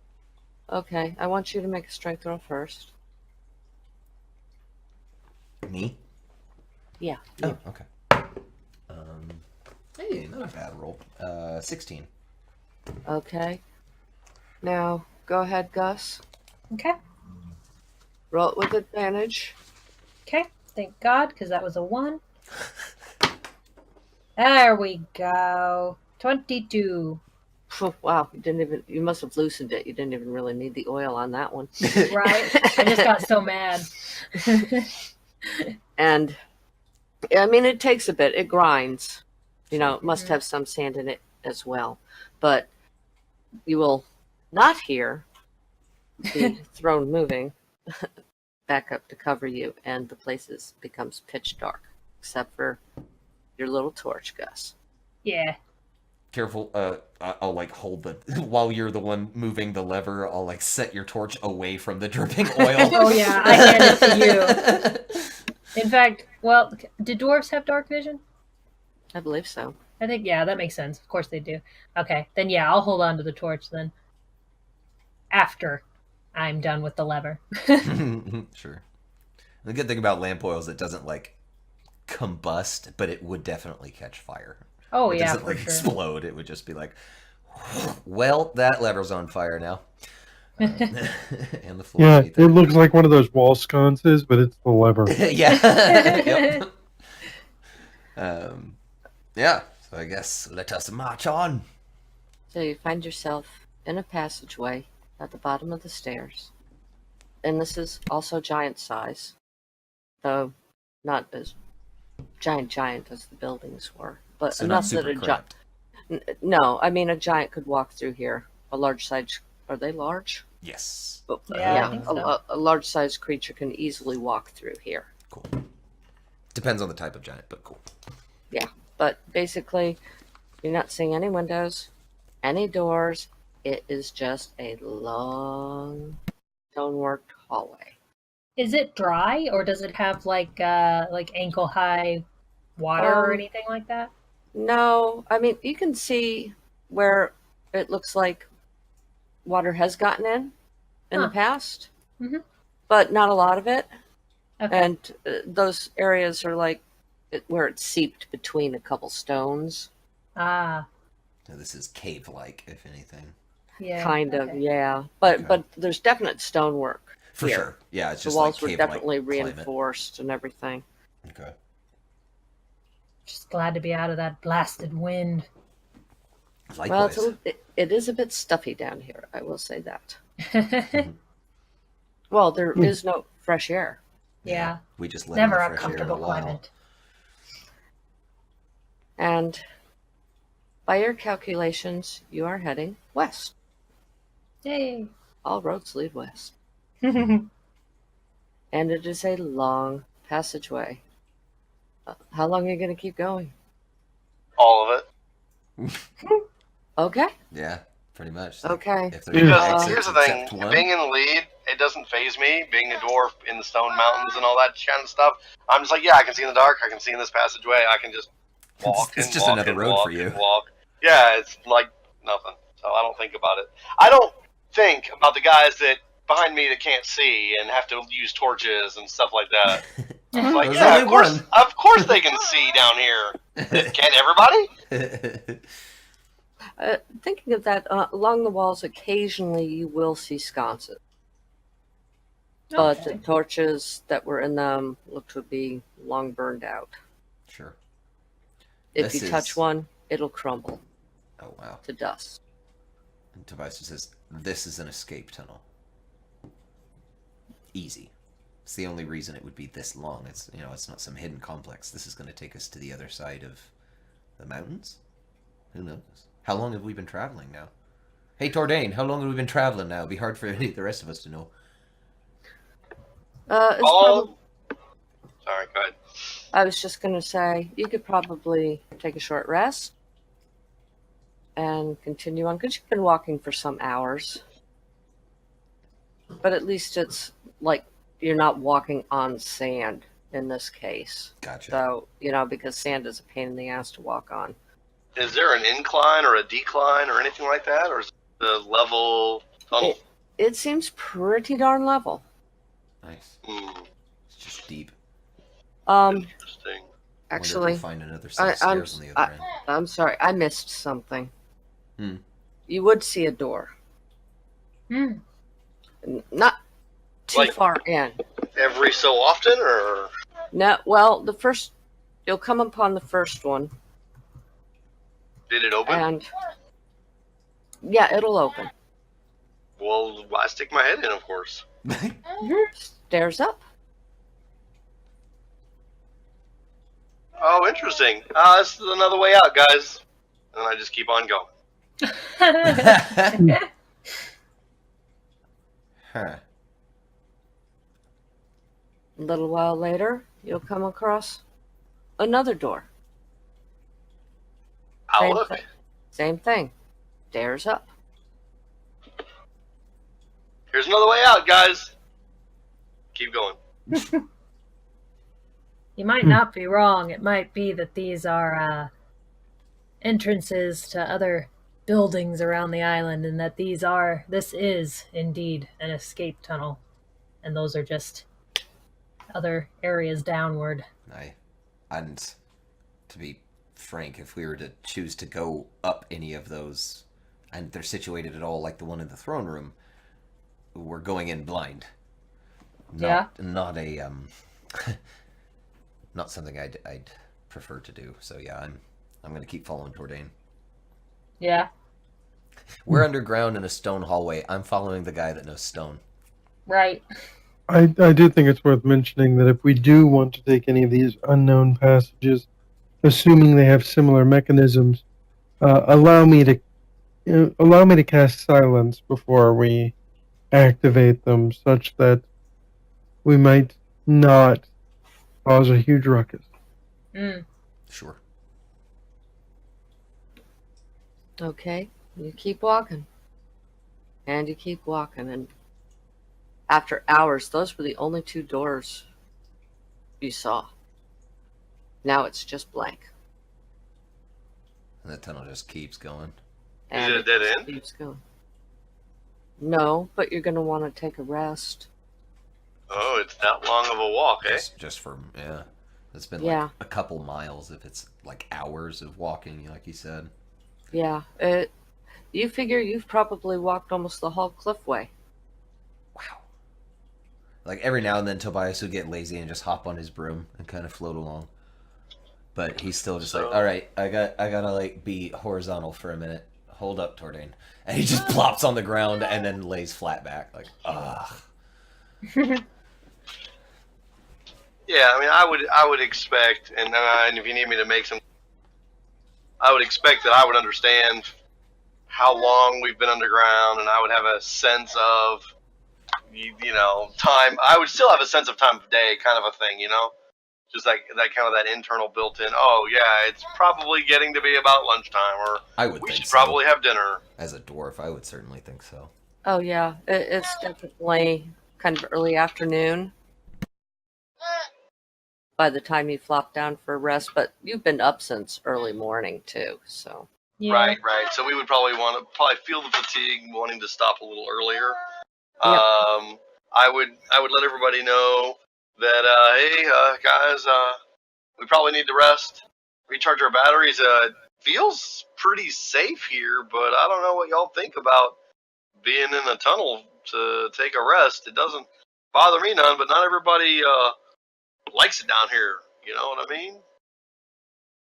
Okay, I want you to make a strength roll first. Me? Yeah. Oh, okay. Hey, not a bad roll. 16. Okay. Now, go ahead, Gus. Okay. Roll it with advantage. Okay. Thank God, because that was a 1. There we go. 22. Phew, wow, you must have loosened it. You didn't even really need the oil on that one. Right? I just got so mad. And I mean, it takes a bit. It grinds. You know, it must Mhm. have some sand in it as well. But you will not hear the throne moving back up to cover you, and the place becomes pitch dark, except for your little torch, Gus. Yeah. Careful, I'll like hold the while you're the one moving the lever. I'll like set your torch away from the dripping oil. Oh yeah, I hand it to you. In fact, well, do dwarves have dark vision? I believe so. I think, yeah, that makes sense. Of course they do. Okay, then yeah, I'll hold on to the torch then. After I'm done with the lever. Sure. The good thing about lamp oil is it doesn't like combust, but it would definitely catch fire. Oh It yeah, doesn't for like sure. explode. It would just be like, well, that lever's on fire now. And the floor. Yeah, beneath it looks like one of those wall sconces, but it's the lever. Yeah. Yep. Yeah. So I guess let us march on. So you find yourself in a passageway at the bottom of the stairs. And this is also giant size, though not as giant as the buildings were. But So not enough that super a giant. cramped. No, I mean a giant could walk through here. A large size. Are they large? Yes. But, Yeah, I think so. a large sized creature can easily walk through here. Cool. Depends on the type of giant, but cool. Yeah, but basically, you're not seeing any windows, any doors. It is just a long stoneworked hallway. Is it dry or does it have like ankle high water or anything like that? No, I mean, you can see where it looks like water has gotten in the Huh. past, Mhm. but not a lot of it. Okay. And those areas are like where it's seeped between a couple stones. Ah, So this is cave-like, if anything. yeah. Kind of, okay. yeah. But Okay. but there's definite stonework. For here. sure. Yeah, it's The just walls like were cave-like definitely climate. reinforced and everything. Okay. Just glad to be out of that blasted wind. Well, Likewise. it is a bit stuffy down here. I will say that. Well, there is no fresh air. Yeah. We just let Never in a the fresh air in a comfortable while. climate. And by your calculations, you are heading west. Yay. All roads lead west. And it is a long passageway. How long are you going to keep going? All of it. Okay. Yeah, pretty much. Okay. If there's Because no exits here's the thing, except one. being in the lead, it doesn't phase me. Being a dwarf in the stone mountains and all that kind of stuff, I'm just like, yeah, I can see in the dark. I can see in this passageway. I can just walk It's and just walk another and road walk for you. and walk. Yeah, it's like nothing. So I don't think about it. I don't think about the guys that behind me that can't see and have to use torches and stuff like that. I'm like, There's yeah, only of course they can see down here. Can't everybody? Thinking of that, along the walls, occasionally you will see sconces. But the Okay. torches that were in them look to be long burned out. Sure. If This you touch is- one, it'll crumble Oh, wow. to dust. And Tobias says, this is an escape tunnel. Easy. It's the only reason it would be this long. It's, it's not some hidden complex. This is going to take us to the other side of the mountains? Who knows? How long have we been traveling now? Hey, Tordain, how long have we been traveling now? It'd be hard for any of the rest of us to know. Sorry, go ahead. I was just going to say, you could probably take a short rest and continue on, because you've been walking for some hours. But at least it's like you're not walking on sand in this case. Gotcha. So, because sand is a pain in the ass to walk on. Is there an incline or a decline or anything like that, or is it the level tunnel? It seems pretty darn level. Nice. It's just deep. Interesting. Wonder if Actually, we'll find another set of stairs on the other end. I'm sorry, I missed something. Hmm. You would see a door. Hmm. Not too Like- far in. Every so often, or No, well, you'll come upon the first one, did it open? and Yeah, it'll open. Well, I stick my head in, of course. Stairs up. Oh, interesting. This is another way out, guys. And I just keep on going. Huh. A little while later, you'll come across another door. I'll look. Same thing. Stairs up. Here's another way out, guys. Keep going. You might not be wrong. It might be that these are entrances to other buildings around the island, and that this is indeed an escape tunnel, and those are just other areas downward. And to be frank, if we were to choose to go up any of those, and they're situated at all like the one in the throne room, we're going in blind. Not a not something I'd prefer to do. So yeah, I'm gonna keep following Tordain. Yeah. We're underground in a stone hallway. I'm following the guy that knows stone. Right. I do think it's worth mentioning that if we do want to take any of these unknown passages, assuming they have similar mechanisms, allow me to cast silence before we activate them, such that we might not cause a huge ruckus. Sure. Okay, you keep walking. And you keep walking, and after hours, those were the only two doors you saw. Now it's just blank. And the tunnel just keeps going. Is it a dead end? Keeps going. No, but you're going to want to take a rest. Oh, it's that long of a walk, eh? Just for, yeah. It's been like a couple miles if it's like hours of walking, like you said. Yeah. You figure you've probably walked almost the whole cliffway. Wow. Like every now and then Tobias would get lazy and just hop on his broom and kind of float along. But he's still just like, all right, I gotta like be horizontal for a minute. Hold up, Tordain. And he just plops on the ground and then lays flat back, like, ugh. Yeah, I mean, I would expect, and if you need me to make some, I would expect that I would understand how long we've been underground, and I would have a sense of, time. I would still have a sense of time of day, kind of a thing, just like that kind of that internal built-in. Oh yeah, it's probably getting to be about lunchtime, or we should probably have dinner. As a dwarf, I would certainly think so. Oh yeah, it's definitely kind of early afternoon by the time you flop down for a rest, but you've been up since early morning too, so. Yeah. Right. So we would probably feel the fatigue, wanting to stop a little earlier. Yep. I would let everybody know that hey guys, we probably need to rest, recharge our batteries. Feels pretty safe here, but I don't know what y'all think about being in a tunnel to take a rest. It doesn't bother me none, but not everybody likes it down here. You know what I mean?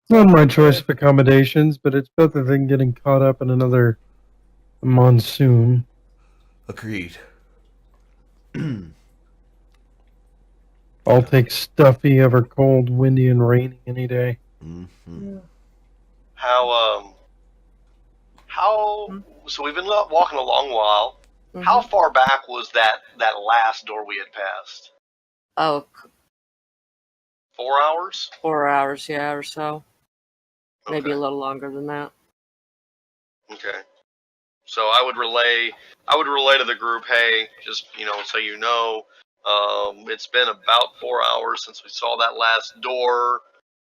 Not my choice of accommodations, but it's better than getting caught up in another monsoon. Agreed. I'll take stuffy over cold, windy, and rainy any day. Mm-hmm. So we've been walking a long while. Mm-hmm. How far back was that last door we had passed? Oh, 4 hours? 4 hours, yeah, or so. Okay. Maybe a little longer than that. Okay. So I would relay to the group, hey, just so you know, it's been about 4 hours since we saw that last door.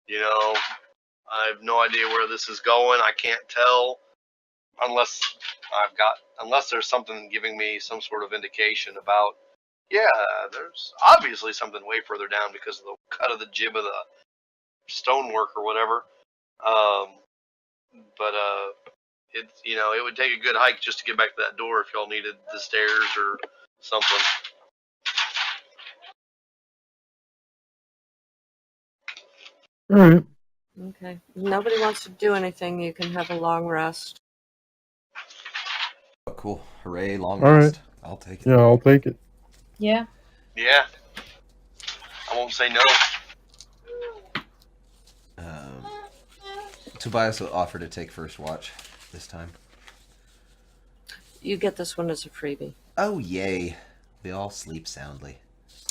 I have no idea where this is going. I can't tell unless there's something giving me some sort of indication about, yeah, there's obviously something way further down because of the cut of the jib of the stonework or whatever. But it would take a good hike just to get back to that door if y'all needed the stairs or something. All right. Okay. If nobody wants to do anything, you can have a long rest. Cool. Hooray, long All right. rest. I'll take it. Yeah, I'll take it. Yeah. Yeah. I won't say no. Um, Tobias will offer to take first watch this time. You get this one as a freebie. Oh, yay. We all sleep soundly.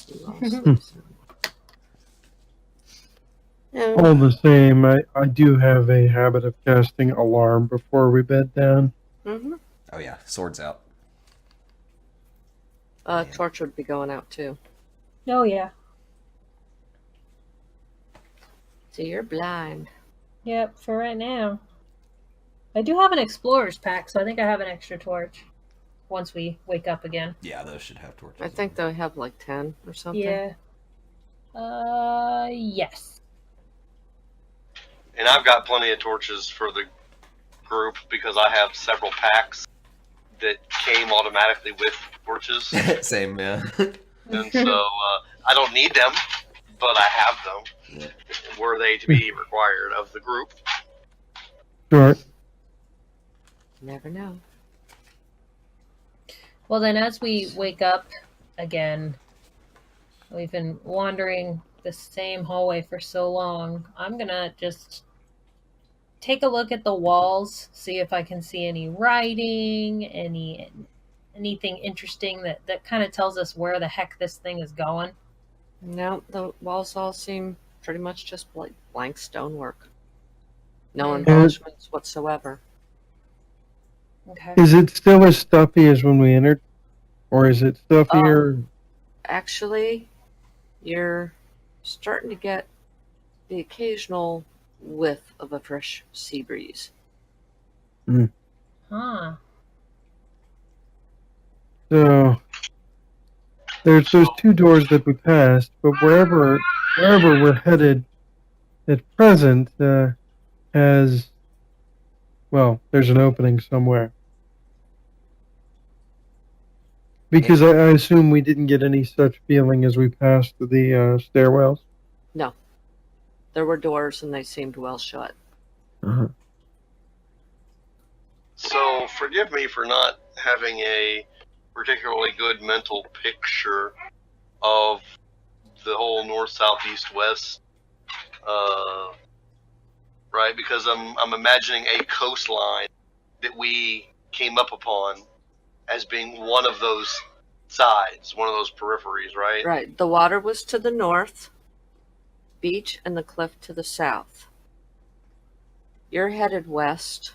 You all sleep sound. Yeah. All the same, I do have a habit of casting alarm before we bed down. Mm-hmm. Oh, yeah. Swords out. Torch would be going out too. Oh, yeah. So you're blind. Yep, for right now. I do have an explorer's pack, so I think I have an extra torch once we wake up again. Yeah, those should have torches. I think they have like 10 or something. Yeah. Yes. And I've got plenty of torches for the group because I have several packs that came automatically with torches. Same, yeah. And so I don't need them, but I have them. Yeah. Were they to be required of the group. Sure. Never know. Well, then, as we wake up again, we've been wandering the same hallway for so long. I'm gonna just take a look at the walls, see if I can see any writing, anything interesting that kind of tells us where the heck this thing is going. No, the walls all seem pretty much just like blank stonework. No Yeah. embellishments whatsoever. Okay. Is it still as stuffy as when we entered? Or is it stuffier? Actually, you're starting to get the occasional whiff of a fresh sea breeze. Huh. So there's those two doors that we passed, but wherever we're headed at present has, well, there's an opening somewhere. Because I assume we didn't get any such feeling as we passed the stairwells. No. There were doors and they seemed well shut. Uh-huh. So forgive me for not having a particularly good mental picture of the whole north, south, east, west, right? Because I'm imagining a coastline that we came up upon as being one of those sides, one of those peripheries, right? Right. The water was to the north, beach and the cliff to the south. You're headed west.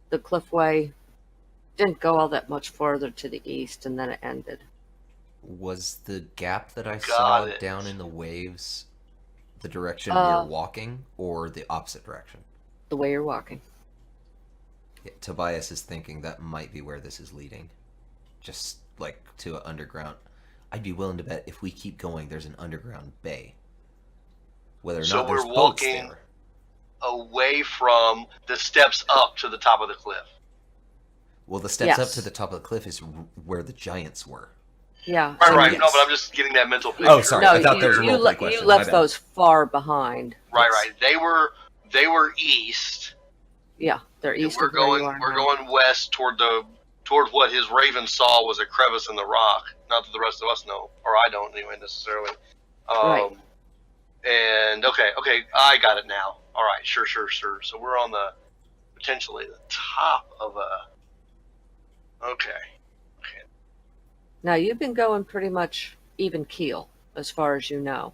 The cliffway didn't go all that much farther to the east, and then it ended. Was the gap that I Got saw it. down in the waves the direction we were walking, or the opposite direction? The way you're walking. Yeah, Tobias is thinking that might be where this is leading. Just like to an underground. I'd be willing to bet if we keep going, there's an underground bay. Whether or So not there's we're boats walking there. away from the steps up to the top of the cliff. Well, the steps up Yes. to the top of the cliff is where the giants were. Yeah. Right, so right. you- No, but I'm just getting that mental picture. Oh, sorry. No, I thought there was a you, roleplay you question. My left bad. those far behind. Right, It's- right. They were east. Yeah, they're And east we're of where you going are we're now. going west toward what his raven saw was a crevice in the rock. Not that the rest of us know, or I don't anyway necessarily. Right. And okay, I got it now. All right, sure. So we're on potentially the top of a. Okay. Now, you've been going pretty much even keel, as far as you know.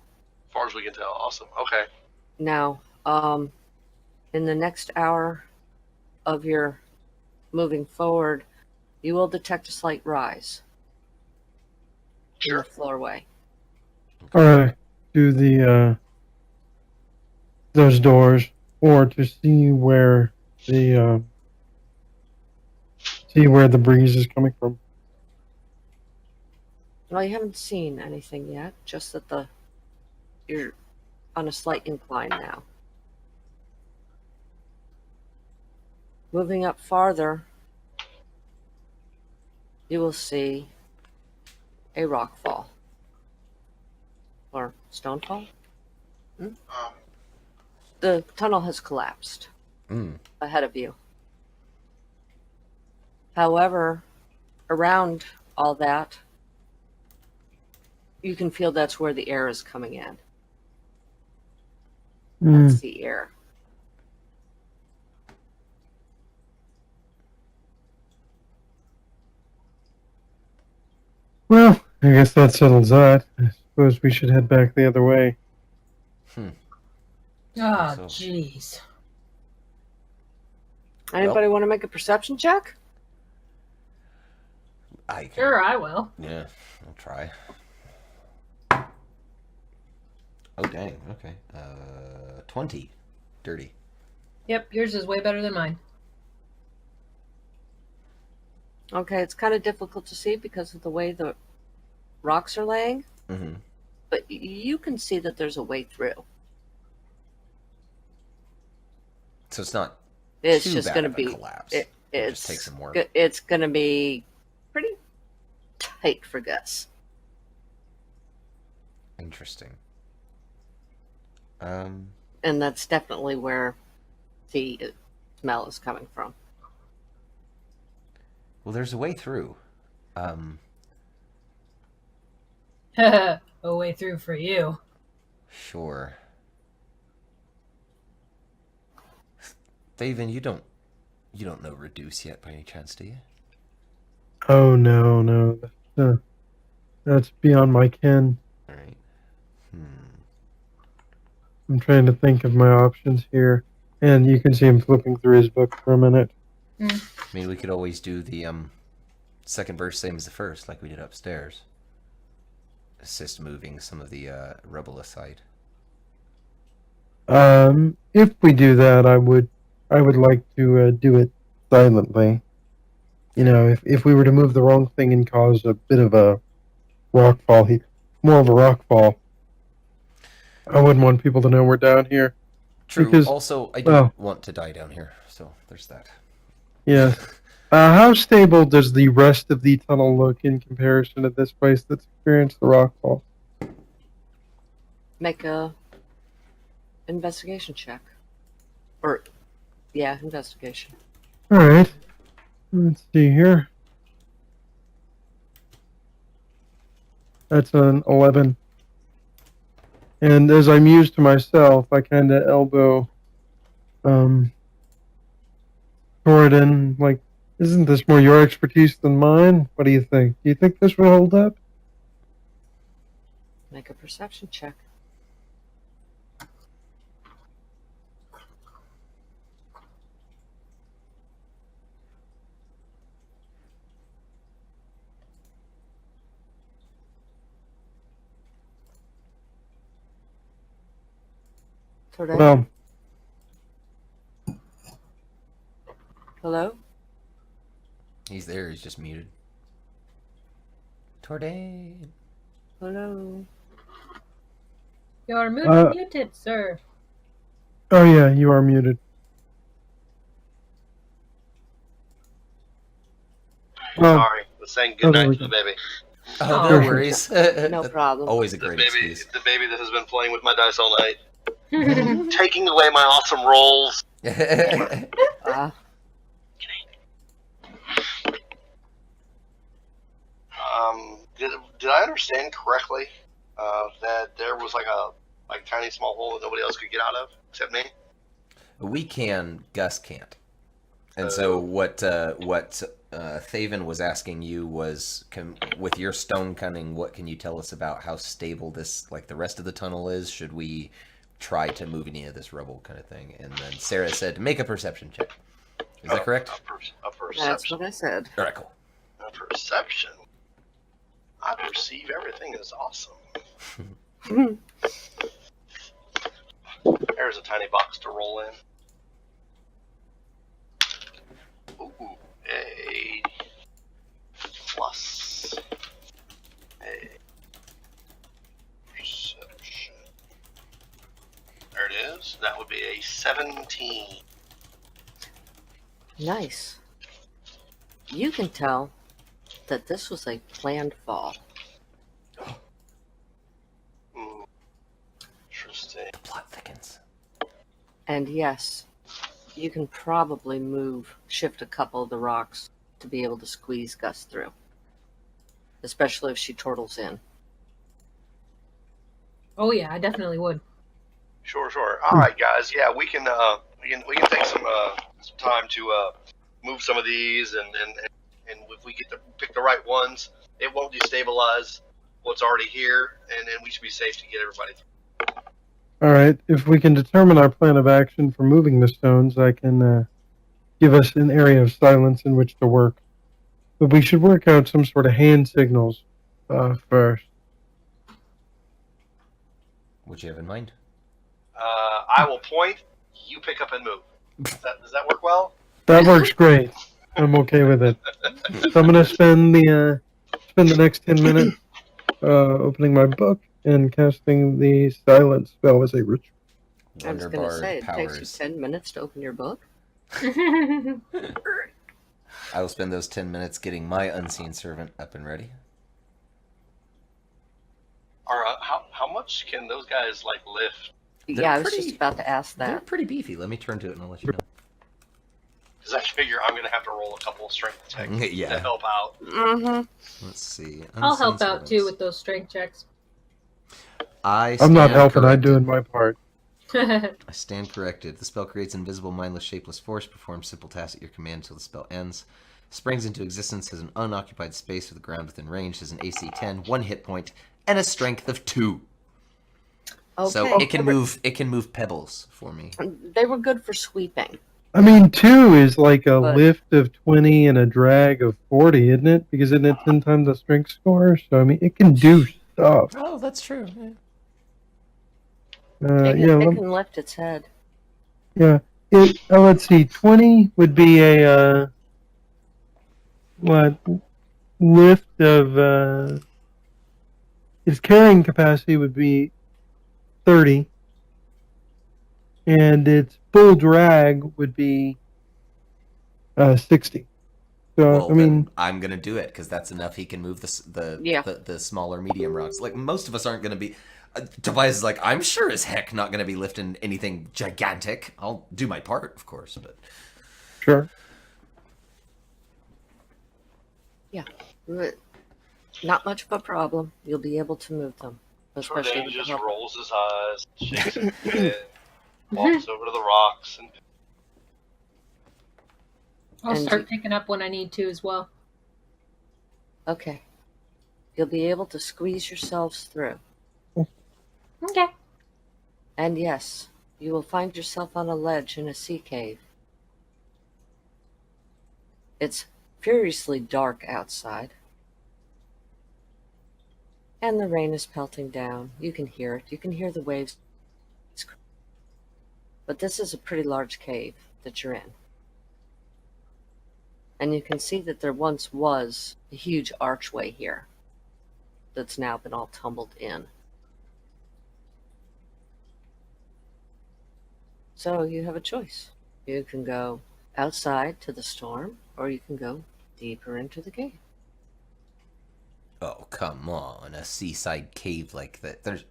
As far as we can tell, awesome. Okay. Now, in the next hour of your moving forward, you will detect a slight rise in Sure. the floorway. To the those doors, or to see where the breeze is coming from. Well, you haven't seen anything yet, just that you're on a slight incline now. Moving up farther, you will see a rock fall. Or stone fall. The tunnel has collapsed Mm. ahead of you. However, around all that, you can feel that's where the air is coming in. That's the air. Well, I guess that settles that. I suppose we should head back the other way. Oh, So- jeez. Anybody want to make a perception check? I can, Sure, I will. Yeah, I'll try. Oh, dang. Okay. 20. Dirty. Yep, yours is way better than mine. Okay, it's kind of difficult to see because of the way the rocks are laying, Mm-hmm. but you can see that there's a way through. So it's not It's too just bad going to of a be. collapse. It just take some work. It's going to be pretty tight for Gus. Interesting. And that's definitely where the smell is coming from. Well, there's a way through. A way through for you. Sure. Thaven, you don't know reduce yet by any chance, do you? Oh, no. That's beyond my ken. All right. I'm trying to think of my options here. And you can see him flipping through his book for a minute. I mean, we could always do the second verse same as the first, like we did upstairs. Assist moving some of the rebel aside. If we do that, I would like to do it silently. You know, if we were to move the wrong thing and cause a bit of a rock fall, more of a rock fall, I wouldn't want people to know we're down here. True. Because, also, I don't want to die down here, so there's that. Yeah. How stable does the rest of the tunnel look in comparison to this place that's experienced the rock fall? Make a investigation check. Or, yeah, investigation. All right. Let's see here. That's an 11. And as I muse to myself, I kind of elbow Jordan, like, isn't this more your expertise than mine? What do you think? Do you think this will hold up? Make a perception check. Today? Well, Hello? He's there, he's just muted. Tordain. Hello? You're muted, sir. oh yeah, you are muted. Sorry, I was saying good there night we to the go. baby. Oh, Oh. no worries. No problem. Always a The great baby, excuse. the baby that has been playing with my dice all night, taking away my awesome rolls. Did I understand correctly that there was like a tiny small hole that nobody else could get out of except me? We can, Gus can't. And so what Thaven was asking you was, with your stone cunning, what can you tell us about how stable this, like the rest of the tunnel is? Should we try to move any of this rubble kind of thing? And then Sarah said, make a perception check. Is that correct? A perception. That's what I said. All right, cool. A perception. I perceive everything as awesome. There's a tiny box to roll in. Ooh, a plus a perception. There it is. That would be a 17. Nice. You can tell that this was a planned fall. Interesting. The plot thickens. And yes, you can probably shift a couple of the rocks to be able to squeeze Gus through, especially if she turtles in. Oh yeah, I definitely would. Sure. All right, guys. Yeah, we can take some time to move some of these, and if we get to pick the right ones, it won't destabilize what's already here, and then we should be safe to get everybody through. All right. If we can determine our plan of action for moving the stones, I can give us an area of silence in which to work. But we should work out some sort of hand signals first. What you have in mind? I will point. You pick up and move. Does that work well? That works great. I'm okay with it. So I'm gonna spend the next 10 minutes opening my book and casting the silence spell as a ritual. I was going to say, it takes you 10 minutes to open your book. I will spend those 10 minutes getting my unseen servant up and ready. How much can those guys lift? Yeah, I was just about to ask that. They're pretty beefy. Let me turn to it and I'll let you know. Because I figure I'm going to have to roll a couple of strength checks to help out. Mm-hmm. Let's see. I'll help out too with those strength checks. I'm not helping. I'm doing my part. I stand corrected. The spell creates invisible, mindless, shapeless force, performs simple tasks at your command until the spell ends. Springs into existence as an unoccupied space with the ground within range, has an AC 10, 1 hit point, and a strength of 2. Okay. So it can move pebbles for me. They were good for sweeping. I mean, 2 is like a lift of 20 and a drag of 40, isn't it? Because isn't it 10 times the strength score? So, I mean, it can do stuff. Oh, that's true. It can lift its head. Yeah. Let's see. 20 would be a, lift of, its carrying capacity would be 30. And its full drag would be 60. So Well, I mean, I'm gonna do it because that's enough. He can move the smaller medium rocks. Like most of us aren't gonna be. Tobias is like, I'm sure as heck not gonna be lifting anything gigantic. I'll do my part, of course, but sure. Yeah, not much of a problem. You'll be able to move them. Jordan just rolls his eyes, shakes his head, walks over to the rocks, and I'll start picking up when I need to as well. Okay. You'll be able to squeeze yourselves through. Okay. And yes, you will find yourself on a ledge in a sea cave. It's furiously dark outside. And the rain is pelting down. You can hear it. You can hear the waves. But this is a pretty large cave that you're in. And you can see that there once was a huge archway here that's now been all tumbled in. So you have a choice. You can go outside to the storm, or you can go deeper into the cave. oh come on, a seaside cave like that. There's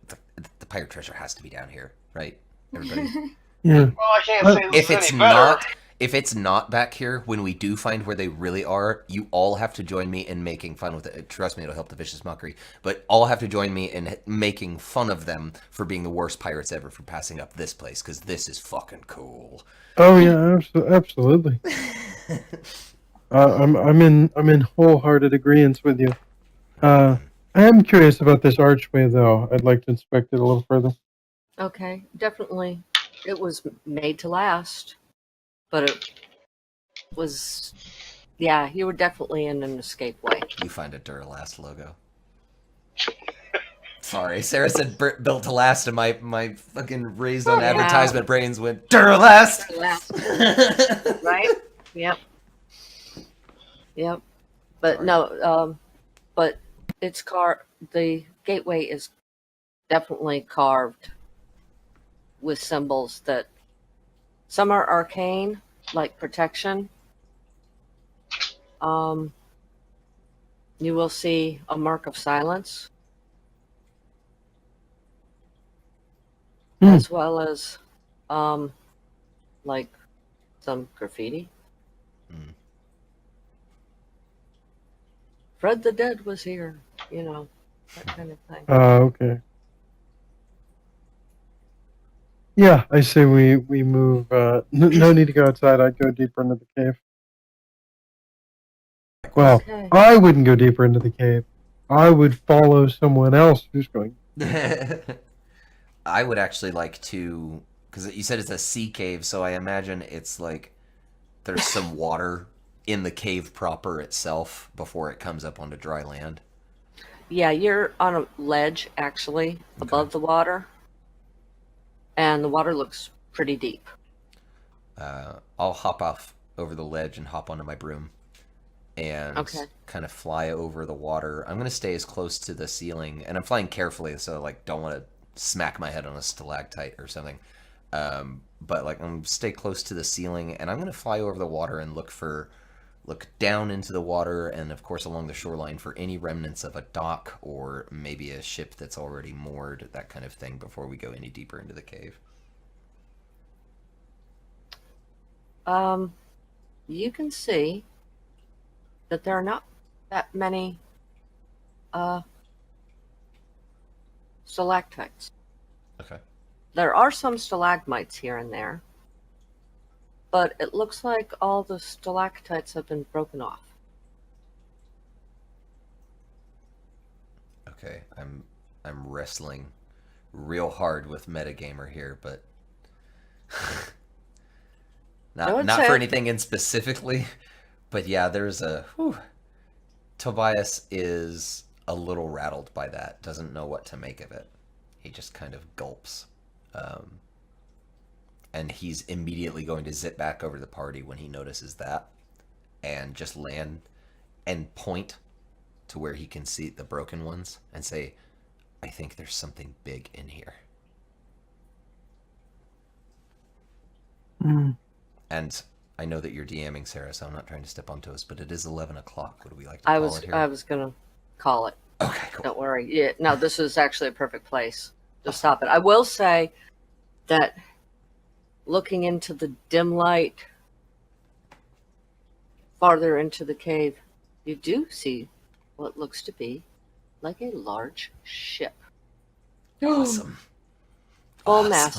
the pirate treasure has to be down here, right? Everybody. Yeah. well, I can't say this If is it's any better. not, if it's not back here, when we do find where they really are, you all have to join me in making fun with it. Trust me, it'll help the vicious mockery. But all have to join me in making fun of them for being the worst pirates ever for passing up this place, because this is fucking cool. Oh yeah, absolutely. I'm in wholehearted agreement with you. I am curious about this archway, though. I'd like to inspect it a little further. Okay, definitely. It was made to last, but it was, yeah, you were definitely in an escape way. You find a Duralast logo. Sorry, Sarah said built to last, and my fucking raised on advertisement brains went Duralast. Right? Yep. But Sorry. no, but it's the gateway is definitely carved with symbols that some are arcane, like protection. You will see a mark of silence, as well as like some graffiti. Fred the Dead was here, you know, that kind of thing. Okay. Yeah, I say we move. No need to go outside. I'd go deeper into the cave. Well, Okay. I wouldn't go deeper into the cave. I would follow someone else who's going. I would actually like to, because you said it's a sea cave, so I imagine it's like there's some water in the cave proper itself before it comes up onto dry land. Yeah, you're on a ledge, actually, above the water. And the water looks pretty deep. I'll hop off over the ledge and hop onto my broom and kind of fly over the water. I'm going to stay as close to the ceiling, and I'm flying carefully, so like don't want to smack my head on a stalactite or something. But like I'm stay close to the ceiling, and I'm going to fly over the water and look down into the water, and of course along the shoreline for any remnants of a dock or maybe a ship that's already moored, that kind of thing, before we go any deeper into the cave. You can see that there are not that many stalactites. Okay. There are some stalagmites here and there, but it looks like all the stalactites have been broken off. Okay, I'm wrestling real hard with metagamer here, but not for anything in specifically, but yeah, there's a Tobias is a little rattled by that, doesn't know what to make of it. He just kind of gulps. And he's immediately going to zip back over the party when he notices that and just land and point to where he can see the broken ones and say, I think there's something big in here. And I know that you're DMing, Sarah, so I'm not trying to step on toes, but it is 11 o'clock. Would we like to call it here? I was going to call it. Okay, cool. Don't worry. Yeah, no, this is actually a perfect place to stop it. I will say that looking into the dim light farther into the cave, you do see what looks to be like a large ship. Awesome. Full mast.